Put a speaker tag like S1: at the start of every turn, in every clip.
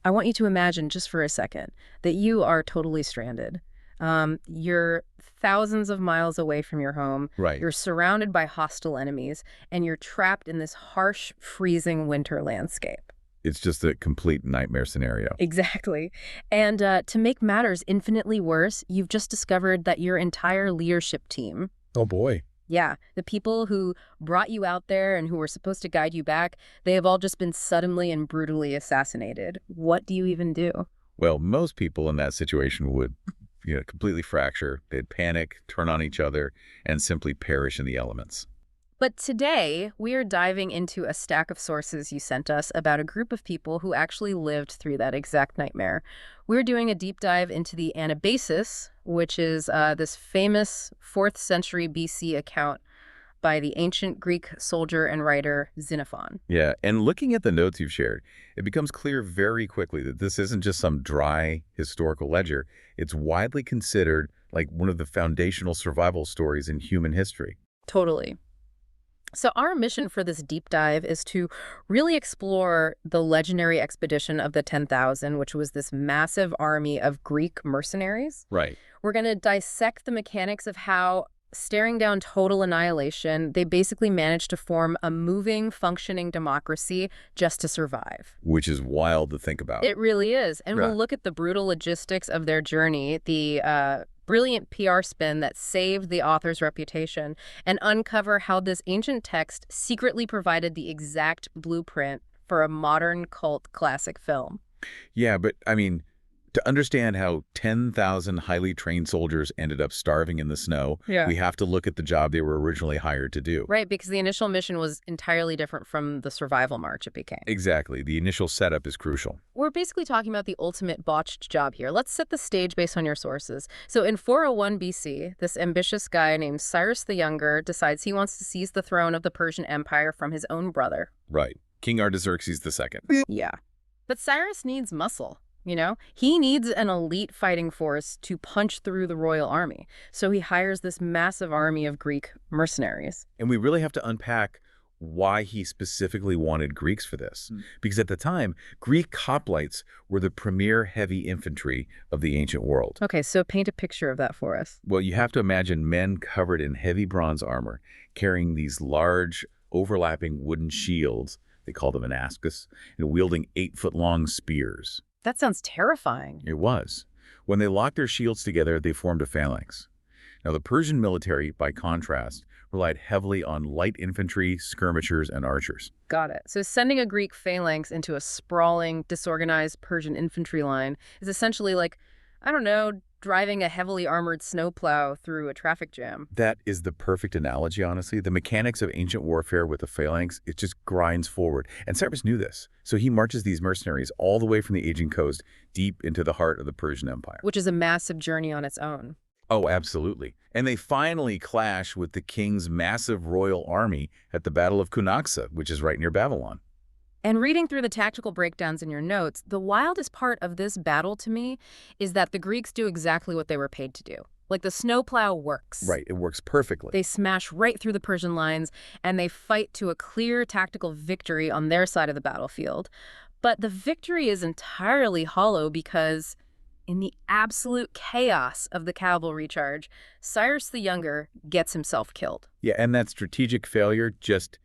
S1: I want you to imagine just for a second that you are totally stranded. You're thousands of miles away from your home.
S2: Right.
S1: You're surrounded by hostile enemies, and you're trapped in this harsh, freezing winter landscape.
S2: It's just a complete nightmare scenario.
S1: Exactly. And to make matters infinitely worse, you've just discovered that your entire leadership team,
S3: Oh, boy.
S1: yeah, the people who brought you out there and who were supposed to guide you back, they have all just been suddenly and brutally assassinated. What do you even do?
S2: Well, most people in that situation would, completely fracture. They'd panic, turn on each other, and simply perish in the elements.
S1: But today, we are diving into a stack of sources you sent us about a group of people who actually lived through that exact nightmare. We're doing a deep dive into the Anabasis, which is this famous 4th century BC account by the ancient Greek soldier and writer Xenophon.
S2: Yeah, and looking at the notes you've shared, it becomes clear very quickly that this isn't just some dry historical ledger. It's widely considered like one of the foundational survival stories in human history.
S1: Totally. So our mission for this deep dive is to really explore the legendary expedition of the 10,000, which was this massive army of Greek mercenaries.
S2: Right.
S1: We're going to dissect the mechanics of how, staring down total annihilation, they basically managed to form a moving, functioning democracy just to survive.
S2: Which is wild to think about.
S1: It really is. And
S2: Right.
S1: we'll look at the brutal logistics of their journey, the brilliant PR spin that saved the author's reputation, and uncover how this ancient text secretly provided the exact blueprint for a modern cult classic film.
S2: Yeah, but I mean, to understand how 10,000 highly trained soldiers ended up starving in the snow,
S1: Yeah.
S2: we have to look at the job they were originally hired to do.
S1: Right, because the initial mission was entirely different from the survival march it became.
S2: Exactly. The initial setup is crucial.
S1: We're basically talking about the ultimate botched job here. Let's set the stage based on your sources. So in 401 BC, this ambitious guy named Cyrus the Younger decides he wants to seize the throne of the Persian Empire from his own brother.
S2: Right. King Artaxerxes II.
S1: Yeah. But Cyrus needs muscle. He needs an elite fighting force to punch through the royal army. So he hires this massive army of Greek mercenaries.
S2: And we really have to unpack why he specifically wanted Greeks for this. Because at the time, Greek hoplites were the premier heavy infantry of the ancient world.
S1: Okay, so paint a picture of that for us.
S2: Well, you have to imagine men covered in heavy bronze armor, carrying these large, overlapping wooden shields, they called them Anabasis, and wielding 8-foot-long spears.
S1: That sounds terrifying.
S2: It was. When they locked their shields together, they formed a phalanx. Now, the Persian military, by contrast, relied heavily on light infantry, skirmishers, and archers.
S1: Got it. So sending a Greek phalanx into a sprawling, disorganized Persian infantry line is essentially like, I don't know, driving a heavily armored snowplow through a traffic jam.
S2: That is the perfect analogy, honestly. The mechanics of ancient warfare with the phalanx, it just grinds forward. And Cyrus knew this. So he marches these mercenaries all the way from the Aegean coast deep into the heart of the Persian Empire.
S1: Which is a massive journey on its own.
S2: Oh, absolutely. And they finally clash with the king's massive royal army at the Battle of Cunaxa, which is right near Babylon.
S1: And reading through the tactical breakdowns in your notes, the wildest part of this battle to me is that the Greeks do exactly what they were paid to do. Like the snowplow works.
S2: Right, it works perfectly.
S1: They smash right through the Persian lines, and they fight to a clear tactical victory on their side of the battlefield. But the victory is entirely hollow because, in the absolute chaos of the cavalry charge, Cyrus the Younger gets himself killed.
S2: Yeah, and that strategic failure just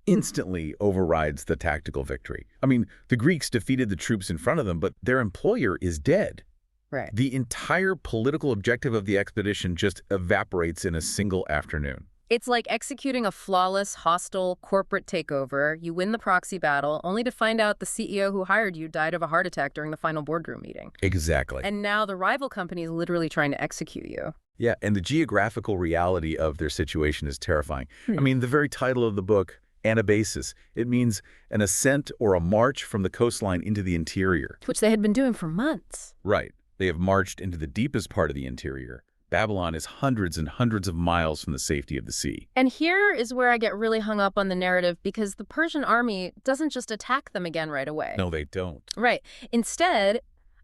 S2: instantly overrides the tactical victory. I mean, the Greeks defeated the troops in front of them, but their employer is dead.
S1: Right.
S2: The entire political objective of the expedition just evaporates in a single afternoon.
S1: It's like executing a flawless, hostile corporate takeover. You win the proxy battle, only to find out the CEO who hired you died of a heart attack during the final boardroom meeting.
S2: Exactly.
S1: And now the rival company is literally trying to execute you.
S2: Yeah, and the geographical reality of their situation is terrifying. I mean, the very title of the book, Anabasis, it means an ascent or a march from the coastline into the interior.
S1: Which they had been doing for months.
S2: Right. They have marched into the deepest part of the interior. Babylon is hundreds and hundreds of miles from the safety of the sea.
S1: And here is where I get really hung up on the narrative, because the Persian army doesn't just attack them again right away.
S2: No, they don't.
S1: Right. Instead,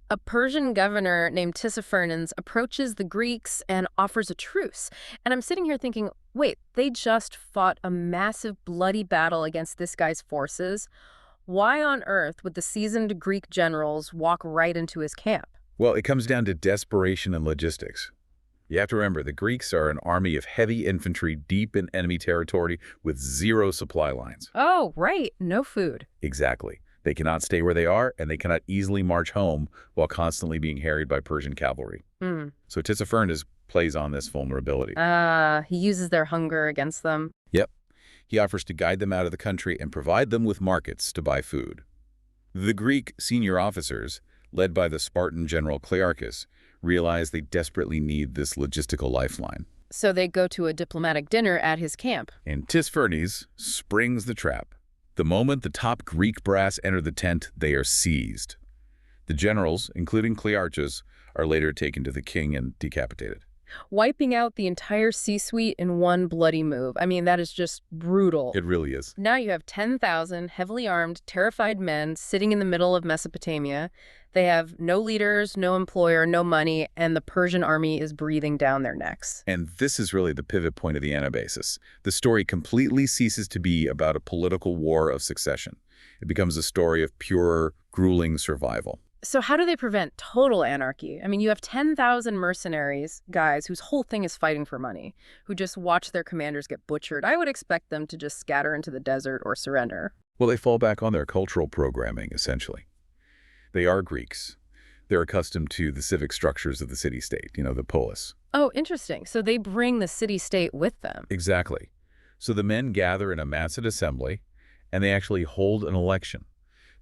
S1: a Persian governor named Tissaphernes approaches the Greeks and offers a truce. And I'm sitting here thinking, wait, they just fought a massive bloody battle against this guy's forces. Why on earth would the seasoned Greek generals walk right into his camp?
S2: Well, it comes down to desperation and logistics. You have to remember, the Greeks are an army of heavy infantry deep in enemy territory with zero supply lines.
S1: Oh, right, no food.
S2: Exactly. They cannot stay where they are, and they cannot easily march home while constantly being harried by Persian cavalry.
S1: Hmm.
S2: So Tissaphernes plays on this vulnerability.
S1: He uses their hunger against them.
S2: Yep. He offers to guide them out of the country and provide them with markets to buy food. The Greek senior officers, led by the Spartan general Clearchus, realize they desperately need this logistical lifeline.
S1: So they go to a diplomatic dinner at his camp.
S2: And Tissaphernes springs the trap. The moment the top Greek brass enter the tent, they are seized. The generals, including Clearchus, are later taken to the king and decapitated.
S1: Wiping out the entire C-suite in one bloody move. I mean, that is just brutal.
S2: It really is.
S1: Now you have 10,000 heavily armed, terrified men sitting in the middle of Mesopotamia. They have no leaders, no employer, no money, and the Persian army is breathing down their necks.
S2: And this is really the pivot point of the Anabasis. The story completely ceases to be about a political war of succession. It becomes a story of pure, grueling survival.
S1: So how do they prevent total anarchy? I mean, you have 10,000 mercenaries, guys whose whole thing is fighting for money, who just watch their commanders get butchered. I would expect them to just scatter into the desert or surrender.
S2: Well, they fall back on their cultural programming, essentially. They are Greeks. They're accustomed to the civic structures of the city-state, the polis.
S1: Oh, interesting. So they bring the city-state with them.
S2: Exactly. So the men gather in a massive assembly, and they actually hold an election.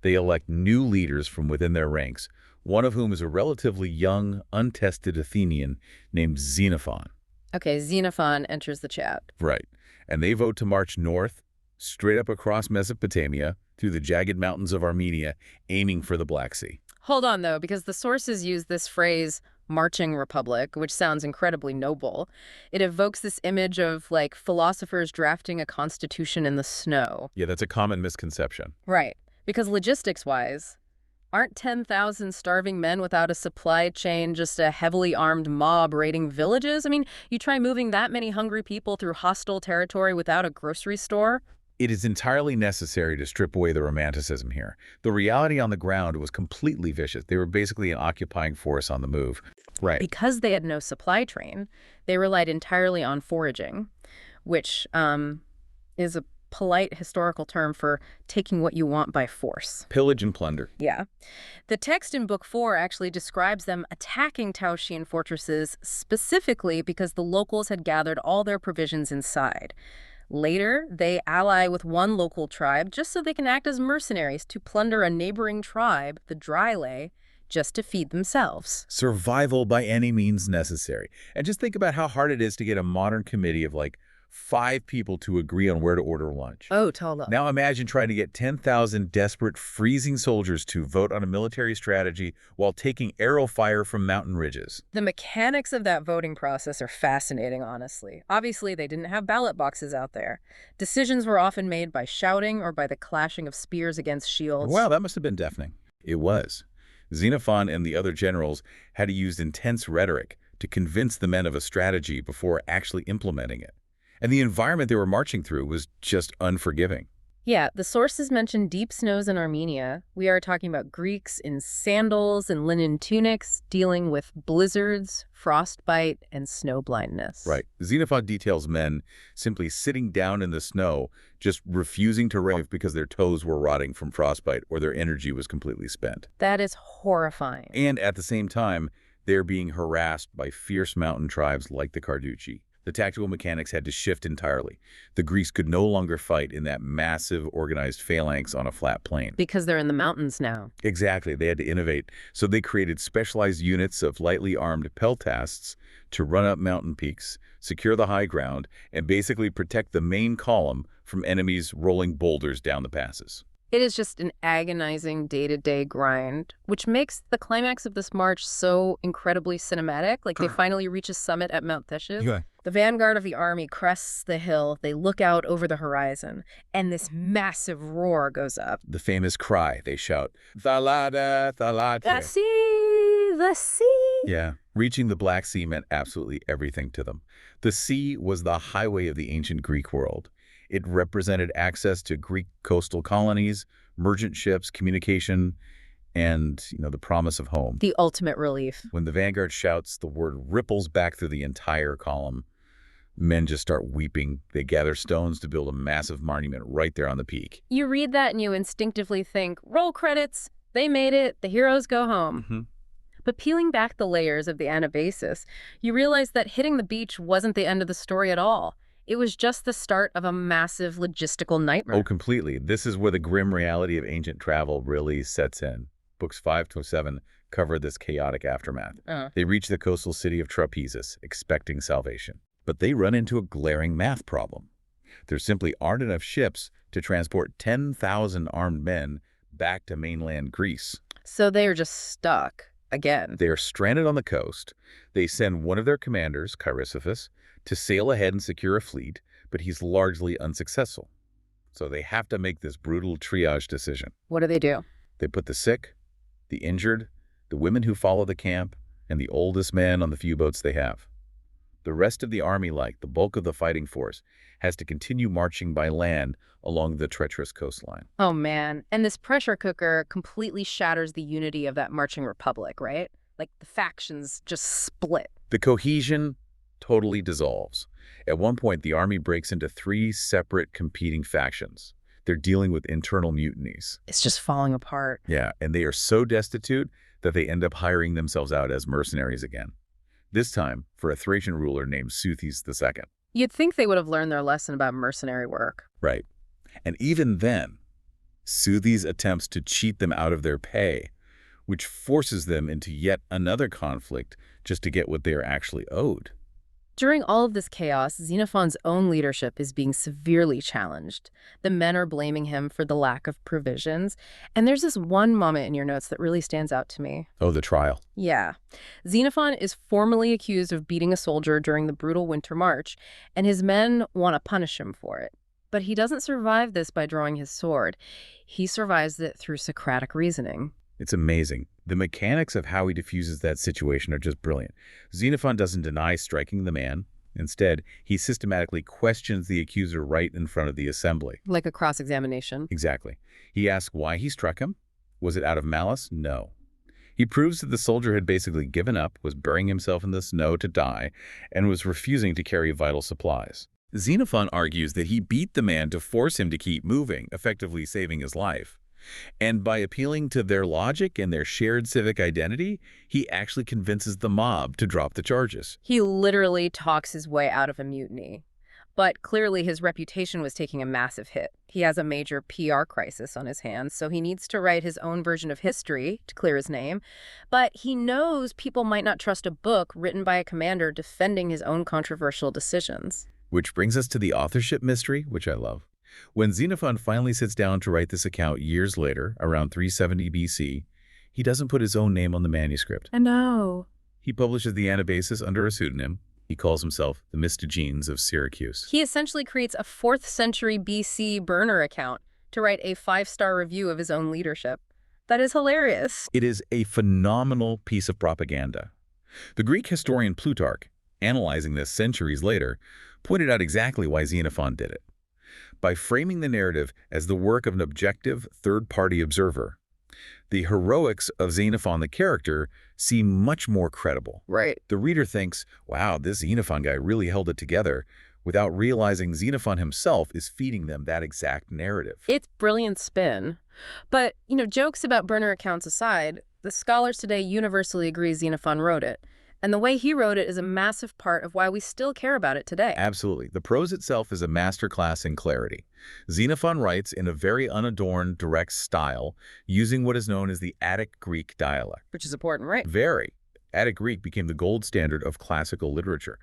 S2: They elect new leaders from within their ranks, one of whom is a relatively young, untested Athenian named Xenophon.
S1: Okay, Xenophon enters the chat.
S2: Right. And they vote to march north, straight up across Mesopotamia, through the jagged mountains of Armenia, aiming for the Black Sea.
S1: Hold on, though, because the sources use this phrase, marching republic, which sounds incredibly noble. It evokes this image of, like, philosophers drafting a constitution in the snow.
S2: Yeah, that's a common misconception.
S1: Right. Because logistics-wise, aren't 10,000 starving men without a supply chain just a heavily armed mob raiding villages? I mean, you try moving that many hungry people through hostile territory without a grocery store?
S2: It is entirely necessary to strip away the romanticism here. The reality on the ground was completely vicious. They were basically an occupying force on the move. Right.
S1: Because they had no supply train, they relied entirely on foraging, which is a polite historical term for taking what you want by force.
S2: Pillage and plunder.
S1: Yeah. The text in Book 4 actually describes them attacking Taushian fortresses specifically because the locals had gathered all their provisions inside. Later, they ally with one local tribe just so they can act as mercenaries to plunder a neighboring tribe, the Dryle, just to feed themselves.
S2: Survival by any means necessary. And just think about how hard it is to get a modern committee of like 5 people to agree on where to order lunch.
S1: Oh, totally.
S2: Now imagine trying to get 10,000 desperate, freezing soldiers to vote on a military strategy while taking arrow fire from mountain ridges.
S1: The mechanics of that voting process are fascinating, honestly. Obviously, they didn't have ballot boxes out there. Decisions were often made by shouting or by the clashing of spears against shields.
S2: Wow, that must have been deafening. It was. Xenophon and the other generals had to use intense rhetoric to convince the men of a strategy before actually implementing it. And the environment they were marching through was just unforgiving.
S1: Yeah, the sources mention deep snows in Armenia. We are talking about Greeks in sandals and linen tunics dealing with blizzards, frostbite, and snow blindness.
S2: Right. Xenophon details men simply sitting down in the snow, just refusing to rave because their toes were rotting from frostbite or their energy was completely spent.
S1: That is horrifying.
S2: And at the same time, they're being harassed by fierce mountain tribes like the Carducci. The tactical mechanics had to shift entirely. The Greeks could no longer fight in that massive organized phalanx on a flat plain.
S1: Because they're in the mountains now.
S2: Exactly. They had to innovate. So they created specialized units of lightly armed peltasts to run up mountain peaks, secure the high ground, and basically protect the main column from enemies rolling boulders down the passes.
S1: It is just an agonizing day-to-day grind, which makes the climax of this march so incredibly cinematic. Like, they finally reach a summit at Mount Theshiz.
S2: Yeah.
S1: The vanguard of the army crests the hill. They look out over the horizon, and this massive roar goes up.
S2: The famous cry, they shout, Thalada, Thalate.
S1: The sea, the sea.
S2: Yeah. Reaching the Black Sea meant absolutely everything to them. The sea was the highway of the ancient Greek world. It represented access to Greek coastal colonies, merchant ships, communication, and, the promise of home.
S1: The ultimate relief.
S2: When the vanguard shouts, the word ripples back through the entire column. Men just start weeping. They gather stones to build a massive monument right there on the peak.
S1: You read that and you instinctively think, roll credits, they made it, the heroes go home. But peeling back the layers of the Anabasis, you realize that hitting the beach wasn't the end of the story at all. It was just the start of a massive logistical nightmare.
S2: Oh, completely. This is where the grim reality of ancient travel really sets in. Books 5 to 7 cover this chaotic aftermath. They reach the coastal city of Trapezus, expecting salvation. But they run into a glaring math problem. There simply aren't enough ships to transport 10,000 armed men back to mainland Greece.
S1: So they are just stuck. Again.
S2: They are stranded on the coast. They send one of their commanders, Chrysippus, to sail ahead and secure a fleet, but he's largely unsuccessful. So they have to make this brutal triage decision.
S1: What do?
S2: They put the sick, the injured, the women who follow the camp, and the oldest men on the few boats they have. The rest of the army, like the bulk of the fighting force, has to continue marching by land along the treacherous coastline.
S1: Oh, man. And this pressure cooker completely shatters the unity of that marching republic, right? Like the factions just split.
S2: The cohesion totally dissolves. At one point, the army breaks into 3 separate competing factions. They're dealing with internal mutinies.
S1: It's just falling apart.
S2: Yeah, and they are so destitute that they end up hiring themselves out as mercenaries again. This time for a Thracian ruler named Seuthes II.
S1: You'd think they would have learned their lesson about mercenary work.
S2: Right. And even then, Seuthes attempts to cheat them out of their pay, which forces them into yet another conflict just to get what they are actually owed.
S1: During all of this chaos, Xenophon's own leadership is being severely challenged. The men are blaming him for the lack of provisions. And there's this one moment in your notes that really stands out to me.
S2: Oh, the trial.
S1: Yeah. Xenophon is formally accused of beating a soldier during the brutal winter march, and his men want to punish him for it. But he doesn't survive this by drawing his sword. He survives it through Socratic reasoning.
S2: It's amazing. The mechanics of how he diffuses that situation are just brilliant. Xenophon doesn't deny striking the man. Instead, he systematically questions the accuser right in front of the assembly.
S1: Like a cross-examination.
S2: Exactly. He asks why he struck him. Was it out of malice? No. He proves that the soldier had basically given up, was burying himself in the snow to die, and was refusing to carry vital supplies. Xenophon argues that he beat the man to force him to keep moving, effectively saving his life. And by appealing to their logic and their shared civic identity, he actually convinces the mob to drop the charges.
S1: He literally talks his way out of a mutiny. But clearly his reputation was taking a massive hit. He has a major PR crisis on his hands, so he needs to write his own version of history to clear his name. But he knows people might not trust a book written by a commander defending his own controversial decisions.
S2: Which brings us to the authorship mystery, which I love. When Xenophon finally sits down to write this account years later, around 370 BC, he doesn't put his own name on the manuscript.
S1: I know.
S2: He publishes the Anabasis under a pseudonym. He calls himself the Mystogenes of Syracuse.
S1: He essentially creates a 4th century BC burner account to write a 5-star review of his own leadership. That is hilarious.
S2: It is a phenomenal piece of propaganda. The Greek historian Plutarch, analyzing this centuries later, pointed out exactly why Xenophon did it. By framing the narrative as the work of an objective, third-party observer, the heroics of Xenophon the character seem much more credible.
S1: Right.
S2: The reader thinks, wow, this Xenophon guy really held it together, without realizing Xenophon himself is feeding them that exact narrative.
S1: It's brilliant spin. But, jokes about burner accounts aside, the scholars today universally agree Xenophon wrote it. And the way he wrote it is a massive part of why we still care about it today.
S2: Absolutely. The prose itself is a masterclass in clarity. Xenophon writes in a very unadorned, direct style, using what is known as the Attic Greek dialect.
S1: Which is important, right?
S2: Very. Attic Greek became the gold standard of classical literature.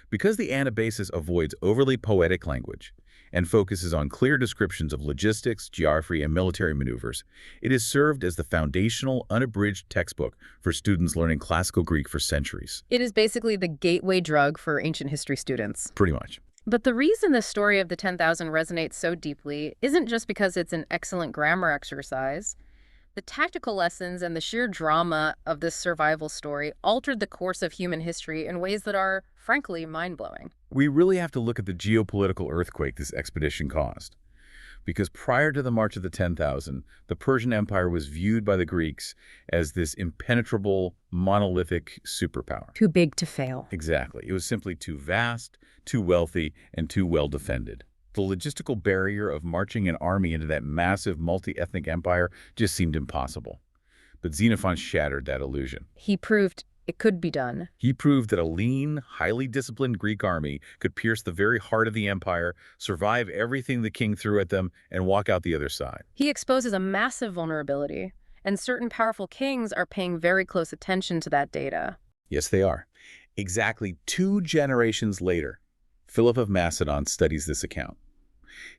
S2: Because the Anabasis avoids overly poetic language and focuses on clear descriptions of logistics, geography, and military maneuvers, it has served as the foundational, unabridged textbook for students learning classical Greek for centuries.
S1: It is basically the gateway drug for ancient history students.
S2: Pretty much.
S1: But the reason the story of the 10,000 resonates so deeply isn't just because it's an excellent grammar exercise. The tactical lessons and the sheer drama of this survival story altered the course of human history in ways that are, frankly, mind-blowing.
S2: We really have to look at the geopolitical earthquake this expedition caused. Because prior to the March of the 10,000, the Persian Empire was viewed by the Greeks as this impenetrable, monolithic superpower.
S1: Too big to fail.
S2: Exactly. It was simply too vast, too wealthy, and too well defended. The logistical barrier of marching an army into that massive multi-ethnic empire just seemed impossible. But Xenophon shattered that illusion.
S1: He proved it could be done.
S2: He proved that a lean, highly disciplined Greek army could pierce the very heart of the empire, survive everything the king threw at them, and walk out the other side.
S1: He exposes a massive vulnerability, and certain powerful kings are paying very close attention to that data.
S2: Yes, they are. Exactly 2 generations later, Philip of Macedon studies this account.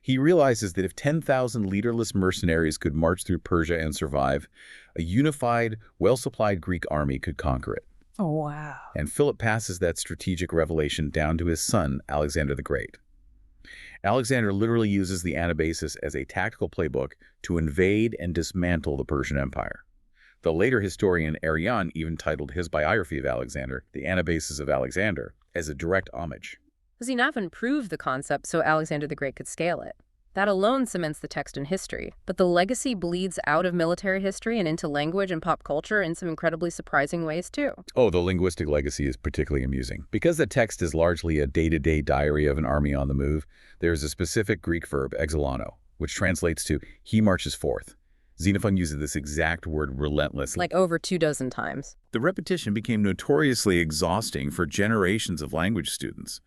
S2: He realizes that if 10,000 leaderless mercenaries could march through Persia and survive, a unified, well-supplied Greek army could conquer it.
S1: Oh, wow.
S2: And Philip passes that strategic revelation down to his son, Alexander the Great. Alexander literally uses the Anabasis as a tactical playbook to invade and dismantle the Persian Empire. The later historian Arrian even titled his biography of Alexander, The Anabasis of Alexander, as a direct homage.
S1: Xenophon proved the concept so Alexander the Great could scale it. That alone cements the text in history, but the legacy bleeds out of military history and into language and pop culture in some incredibly surprising ways, too.
S2: Oh, the linguistic legacy is particularly amusing. Because the text is largely a day-to-day diary of an army on the move, there is a specific Greek verb, exilano, which translates to he marches forth. Xenophon uses this exact word relentlessly.
S1: Like over 24 times.
S2: The repetition became notoriously exhausting for generations of language students.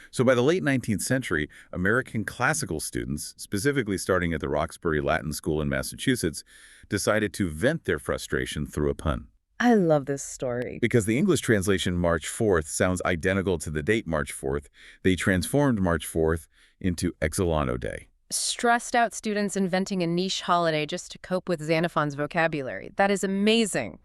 S2: So by the late 19th century, American classical students, specifically starting at the Roxbury Latin School in Massachusetts, decided to vent their frustration through a pun.
S1: I love this story.
S2: Because the English translation March 4th sounds identical to the date March 4th, they transformed March 4th into Exilano Day.
S1: Stressed out students inventing a niche holiday just to cope with Xenophon's vocabulary. That is amazing.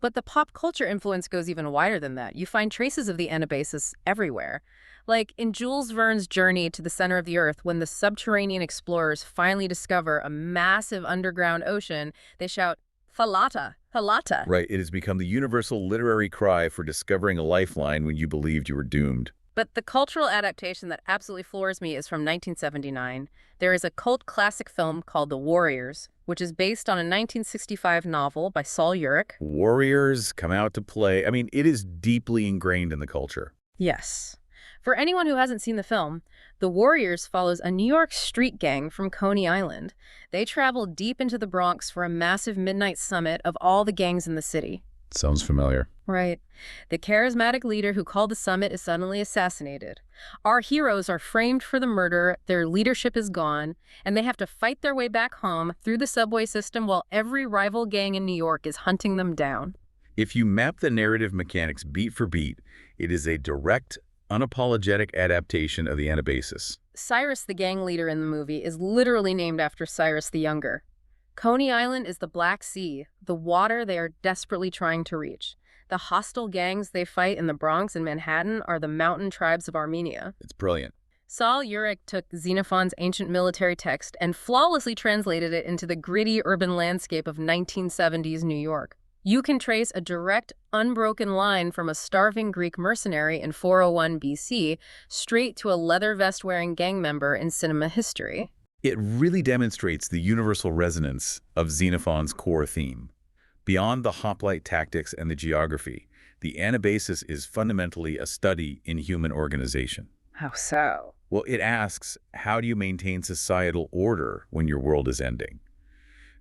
S1: But the pop culture influence goes even wider than that. You find traces of the Anabasis everywhere. Like in Jules Verne's Journey to the Center of the Earth, when the subterranean explorers finally discover a massive underground ocean, they shout, Thalata, Thalata.
S2: Right, it has become the universal literary cry for discovering a lifeline when you believed you were doomed.
S1: But the cultural adaptation that absolutely floors me is from 1979. There is a cult classic film called The Warriors, which is based on a 1965 novel by Saul Urich.
S2: Warriors come out to play. I mean, it is deeply ingrained in the culture.
S1: Yes. For anyone who hasn't seen the film, The Warriors follows a New York street gang from Coney Island. They travel deep into the Bronx for a massive midnight summit of all the gangs in the city.
S2: Sounds familiar.
S1: Right. The charismatic leader who called the summit is suddenly assassinated. Our heroes are framed for the murder, their leadership is gone, and they have to fight their way back home through the subway system while every rival gang in New York is hunting them down.
S2: If you map the narrative mechanics beat for beat, it is a direct, unapologetic adaptation of the Anabasis.
S1: Cyrus, the gang leader in the movie, is literally named after Cyrus the Younger. Coney Island is the Black Sea, the water they are desperately trying to reach. The hostile gangs they fight in the Bronx and Manhattan are the mountain tribes of Armenia.
S2: It's brilliant.
S1: Saul Urich took Xenophon's ancient military text and flawlessly translated it into the gritty urban landscape of 1970s New York. You can trace a direct, unbroken line from a starving Greek mercenary in 401 BC straight to a leather vest-wearing gang member in cinema history.
S2: It really demonstrates the universal resonance of Xenophon's core theme. Beyond the hoplite tactics and the geography, the Anabasis is fundamentally a study in human organization.
S1: How so?
S2: Well, it asks, how do you maintain societal order when your world is ending?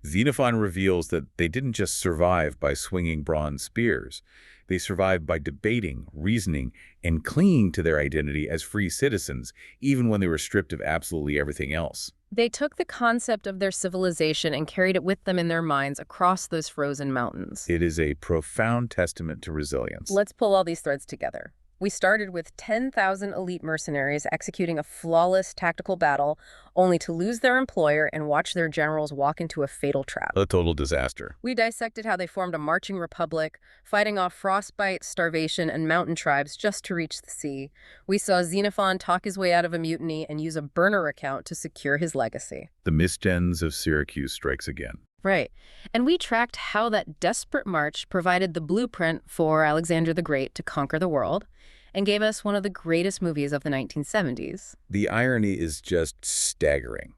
S2: Xenophon reveals that they didn't just survive by swinging bronze spears. They survived by debating, reasoning, and clinging to their identity as free citizens, even when they were stripped of absolutely everything else.
S1: They took the concept of their civilization and carried it with them in their minds across those frozen mountains.
S2: It is a profound testament to resilience.
S1: Let's pull all these threads together. We started with 10,000 elite mercenaries executing a flawless tactical battle, only to lose their employer and watch their generals walk into a fatal trap.
S2: A total disaster.
S1: We dissected how they formed a marching republic, fighting off frostbite, starvation, and mountain tribes just to reach the sea. We saw Xenophon talk his way out of a mutiny and use a burner account to secure his legacy.
S2: The misgens of Syracuse strikes again.
S1: Right. And we tracked how that desperate march provided the blueprint for Alexander the Great to conquer the world and gave us one of the greatest movies of the 1970s.
S2: The irony is just staggering.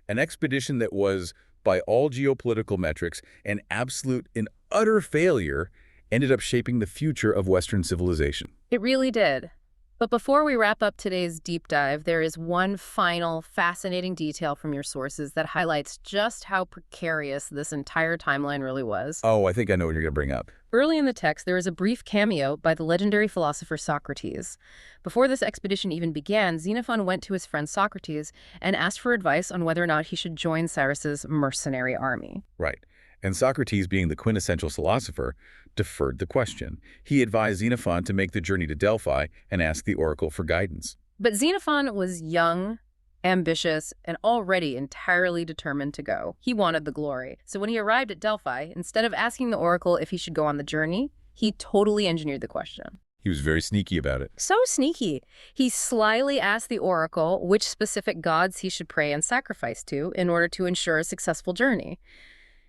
S2: An expedition that was, by all geopolitical metrics, an absolute and utter failure ended up shaping the future of Western civilization.
S1: It really did. But before we wrap up today's deep dive, there is one final fascinating detail from your sources that highlights just how precarious this entire timeline really was.
S2: Oh, I think I know what you're going to bring up.
S1: Early in the text, there is a brief cameo by the legendary philosopher Socrates. Before this expedition even began, Xenophon went to his friend Socrates and asked for advice on whether or not he should join Cyrus's mercenary army.
S2: Right. And Socrates, being the quintessential philosopher, deferred the question. He advised Xenophon to make the journey to Delphi and ask the oracle for guidance.
S1: But Xenophon was young, ambitious, and already entirely determined to go. He wanted the glory. So when he arrived at Delphi, instead of asking the oracle if he should go on the journey, he totally engineered the question.
S2: He was very sneaky about it.
S1: So sneaky. He slyly asked the oracle which specific gods he should pray and sacrifice to in order to ensure a successful journey.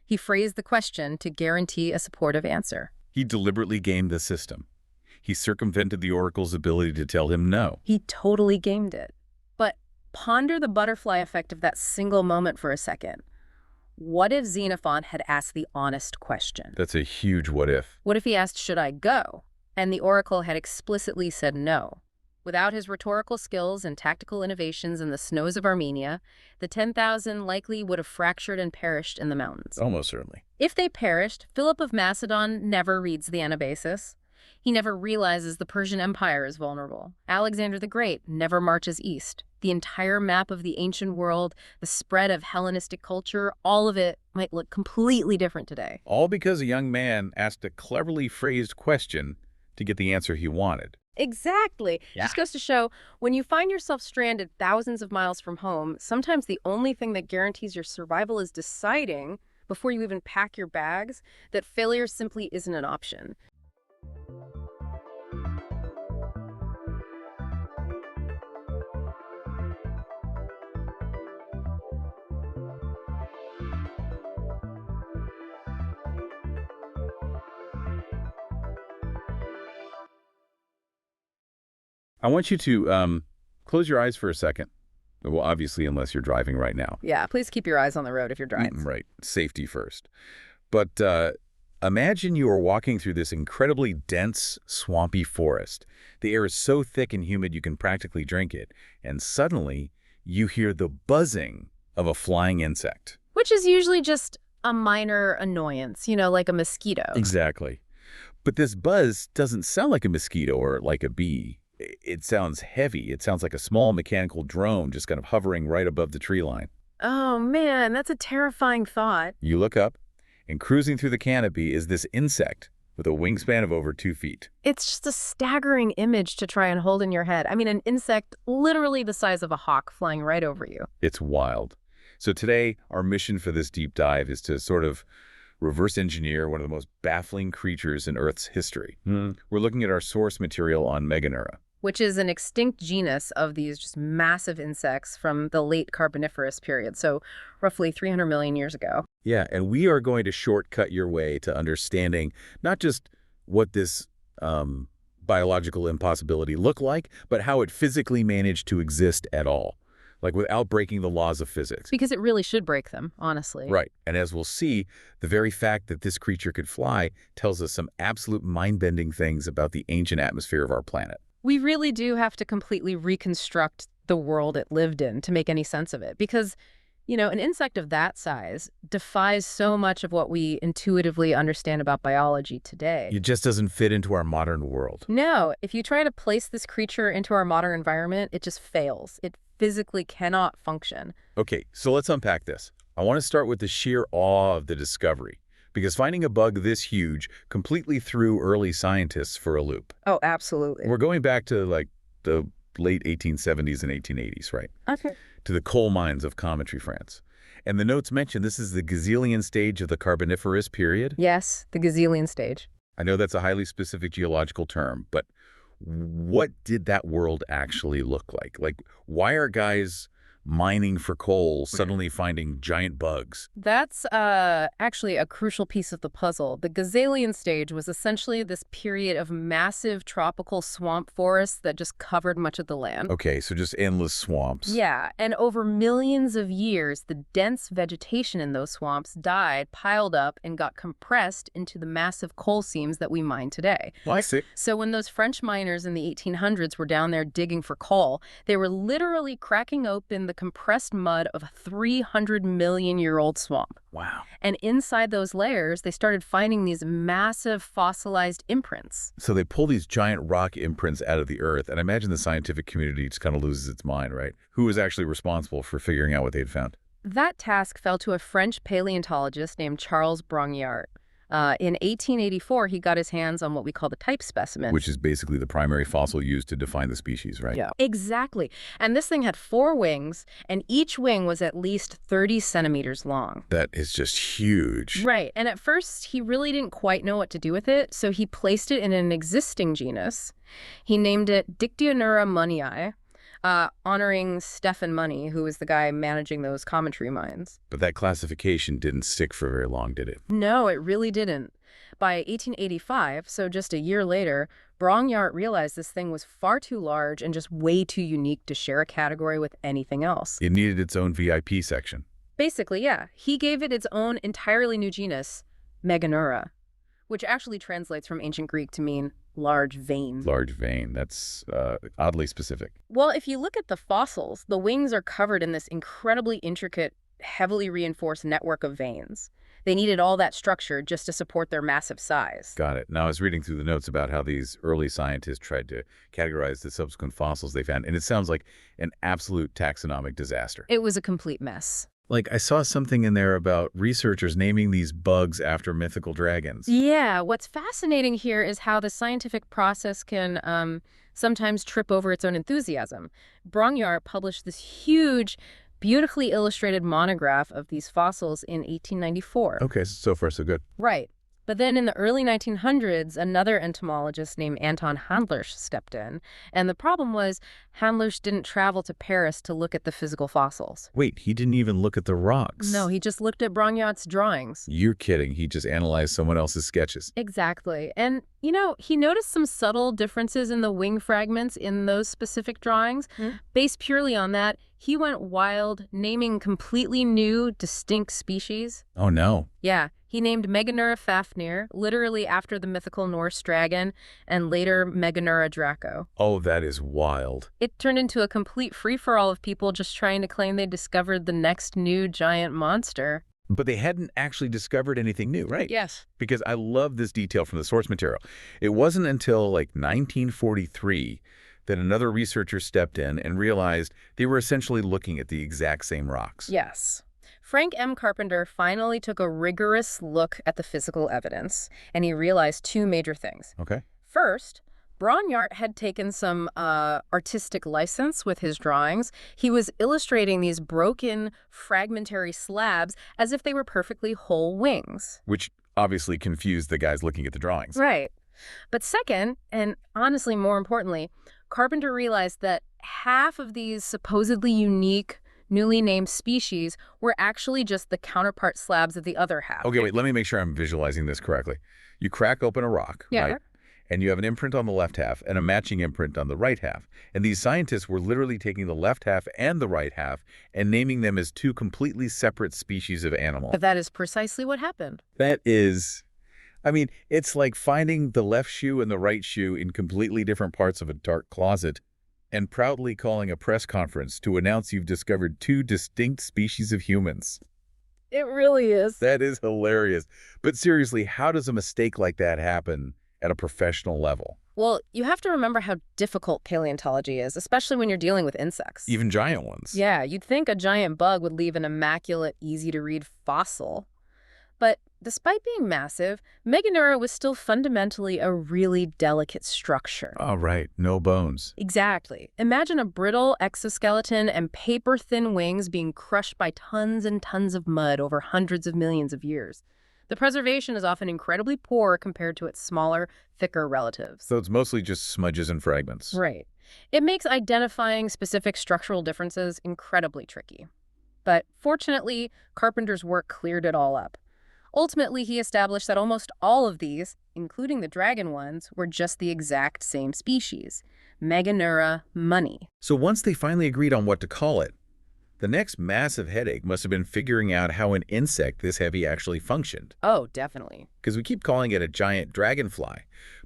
S1: He phrased the question to guarantee a supportive answer.
S2: He deliberately gamed the system. He circumvented the oracle's ability to tell him no.
S1: He totally gamed it. But ponder the butterfly effect of that single moment for a second. What if Xenophon had asked the honest question?
S2: That's a huge what if.
S1: What if he asked, should I go? And the oracle had explicitly said no. Without his rhetorical skills and tactical innovations in the snows of Armenia, the 10,000 likely would have fractured and perished in the mountains.
S2: Almost certainly.
S1: If they perished, Philip of Macedon never reads the Anabasis. He never realizes the Persian Empire is vulnerable. Alexander the Great never marches east. The entire map of the ancient world, the spread of Hellenistic culture, all of it might look completely different today.
S2: All because a young man asked a cleverly phrased question to get the answer he wanted.
S1: Exactly.
S2: Yeah.
S1: Just goes to show, when you find yourself stranded thousands of miles from home, sometimes the only thing that guarantees your survival is deciding, before you even pack your bags, that failure simply isn't an option.
S2: I want you to close your eyes for a second. Well, obviously, unless you're driving right now.
S1: Yeah, please keep your eyes on the road if you're driving.
S2: Right. Safety first. But imagine you are walking through this incredibly dense, swampy forest. The air is so thick and humid you can practically drink it. And suddenly, you hear the buzzing of a flying insect.
S1: Which is usually just a minor annoyance, like a mosquito.
S2: Exactly. But this buzz doesn't sound like a mosquito or like a bee. It sounds heavy. It sounds like a small mechanical drone just kind of hovering right above the tree line.
S1: Oh, man, that's a terrifying thought.
S2: You look up, and cruising through the canopy is this insect with a wingspan of over 2 feet.
S1: It's just a staggering image to try and hold in your head. I mean, an insect literally the size of a hawk flying right over you.
S2: It's wild. So today, our mission for this deep dive is to sort of reverse engineer one of the most baffling creatures in Earth's history. We're looking at our source material on Meganeura,
S1: which is an extinct genus of these just massive insects from the late Carboniferous period, so roughly 300 million years ago.
S2: Yeah, and we are going to shortcut your way to understanding not just what this biological impossibility looked like, but how it physically managed to exist at all, like without breaking the laws of physics.
S1: Because it really should break them, honestly.
S2: Right. And as we'll see, the very fact that this creature could fly tells us some absolute mind-bending things about the ancient atmosphere of our planet.
S1: We really do have to completely reconstruct the world it lived in to make any sense of it. Because, an insect of that size defies so much of what we intuitively understand about biology today.
S2: It just doesn't fit into our modern world.
S1: No, if you try to place this creature into our modern environment, it just fails. It physically cannot function.
S2: Okay, so let's unpack this. I want to start with the sheer awe of the discovery, because finding a bug this huge completely threw early scientists for a loop.
S1: Oh, absolutely.
S2: We're going back to the late 1870s and 1880s, right?
S1: Okay.
S2: To the coal mines of Commentry, France. And the notes mention this is the gazillion stage of the Carboniferous period.
S1: Yes, the gazillion stage.
S2: I know that's a highly specific geological term, but what did that world actually look like? Like, why are guys mining for coal, suddenly finding giant bugs.
S1: That's actually a crucial piece of the puzzle. The Gazalian stage was essentially this period of massive tropical swamp forests that just covered much of the land.
S2: Okay, so just endless swamps.
S1: Yeah, and over millions of years, the dense vegetation in those swamps died, piled up, and got compressed into the massive coal seams that we mine today.
S2: Well, I see.
S1: So when those French miners in the 1800s were down there digging for coal, they were literally cracking open the compressed mud of a 300-million-year-old swamp.
S2: Wow.
S1: And inside those layers, they started finding these massive fossilized imprints.
S2: So they pull these giant rock imprints out of the earth, and I imagine the scientific community just kind of loses its mind, right? Who was actually responsible for figuring out what they'd found?
S1: That task fell to a French paleontologist named Charles Brongniart. In 1884, he got his hands on what we call the type specimen.
S2: Which is basically the primary fossil used to define the species, right?
S1: Yeah. Exactly. And this thing had 4 wings, and each wing was at least 30 centimeters long.
S2: That is just huge.
S1: Right. And at first, he really didn't quite know what to do with it, so he placed it in an existing genus. He named it Dictionura munnii, honoring Stephen Money, who was the guy managing those commentary mines.
S2: But that classification didn't stick for very long, did it?
S1: No, it really didn't. By 1885, so just a year later, Brongniart realized this thing was far too large and just way too unique to share a category with anything else.
S2: It needed its own VIP section.
S1: Basically, yeah. He gave it its own entirely new genus, Meganeura, which actually translates from ancient Greek to mean large vein.
S2: Large vein. That's oddly specific.
S1: Well, if you look at the fossils, the wings are covered in this incredibly intricate, heavily reinforced network of veins. They needed all that structure just to support their massive size.
S2: Got it. Now, I was reading through the notes about how these early scientists tried to categorize the subsequent fossils they found, and it sounds like an absolute taxonomic disaster.
S1: It was a complete mess.
S2: Like, I saw something in there about researchers naming these bugs after mythical dragons.
S1: Yeah, what's fascinating here is how the scientific process can sometimes trip over its own enthusiasm. Brongniart published this huge, beautifully illustrated monograph of these fossils in 1894.
S2: Okay, so far so good.
S1: Right. But then in the early 1900s, another entomologist named Anton Handlersch stepped in. And the problem was Handlersch didn't travel to Paris to look at the physical fossils.
S2: Wait, he didn't even look at the rocks?
S1: No, he just looked at Brongniart's drawings.
S2: You're kidding. He just analyzed someone else's sketches.
S1: Exactly. And, you know, he noticed some subtle differences in the wing fragments in those specific drawings. Based purely on that, he went wild, naming completely new, distinct species.
S2: Oh, no.
S1: Yeah. He named Meganeura Fafnir, literally after the mythical Norse dragon, and later Meganeura Draco.
S2: Oh, that is wild.
S1: It turned into a complete free-for-all of people just trying to claim they discovered the next new giant monster.
S2: But they hadn't actually discovered anything new, right?
S1: Yes.
S2: Because I love this detail from the source material. It wasn't until like 1943 that another researcher stepped in and realized they were essentially looking at the exact same rocks.
S1: Yes. Frank M. Carpenter finally took a rigorous look at the physical evidence, and he realized 2 major things.
S2: Okay.
S1: First, Brongniart had taken some artistic license with his drawings. He was illustrating these broken, fragmentary slabs as if they were perfectly whole wings.
S2: Which obviously confused the guys looking at the drawings.
S1: Right. But second, and honestly more importantly, Carpenter realized that half of these supposedly unique, newly named species were actually just the counterpart slabs of the other half.
S2: Okay, wait, let me make sure I'm visualizing this correctly. You crack open a rock, right? And you have an imprint on the left half and a matching imprint on the right half. And these scientists were literally taking the left half and the right half and naming them as 2 completely separate species of animal.
S1: But that is precisely what happened.
S2: That is, I mean, it's like finding the left shoe and the right shoe in completely different parts of a dark closet and proudly calling a press conference to announce you've discovered 2 distinct species of humans.
S1: It really is.
S2: That is hilarious. But seriously, how does a mistake like that happen at a professional level?
S1: Well, you have to remember how difficult paleontology is, especially when you're dealing with insects.
S2: Even giant ones.
S1: Yeah, you'd think a giant bug would leave an immaculate, easy-to-read fossil. But despite being massive, Meganeura was still fundamentally a really delicate structure.
S2: Oh, right. No bones.
S1: Exactly. Imagine a brittle exoskeleton and paper-thin wings being crushed by tons and tons of mud over hundreds of millions of years. The preservation is often incredibly poor compared to its smaller, thicker relatives.
S2: So it's mostly just smudges and fragments.
S1: Right. It makes identifying specific structural differences incredibly tricky. But fortunately, Carpenter's work cleared it all up. Ultimately, he established that almost all of these, including the dragon ones, were just the exact same species. Meganeura money.
S2: So once they finally agreed on what to call it, the next massive headache must have been figuring out how an insect this heavy actually functioned.
S1: Oh, definitely.
S2: Because we keep calling it a giant dragonfly,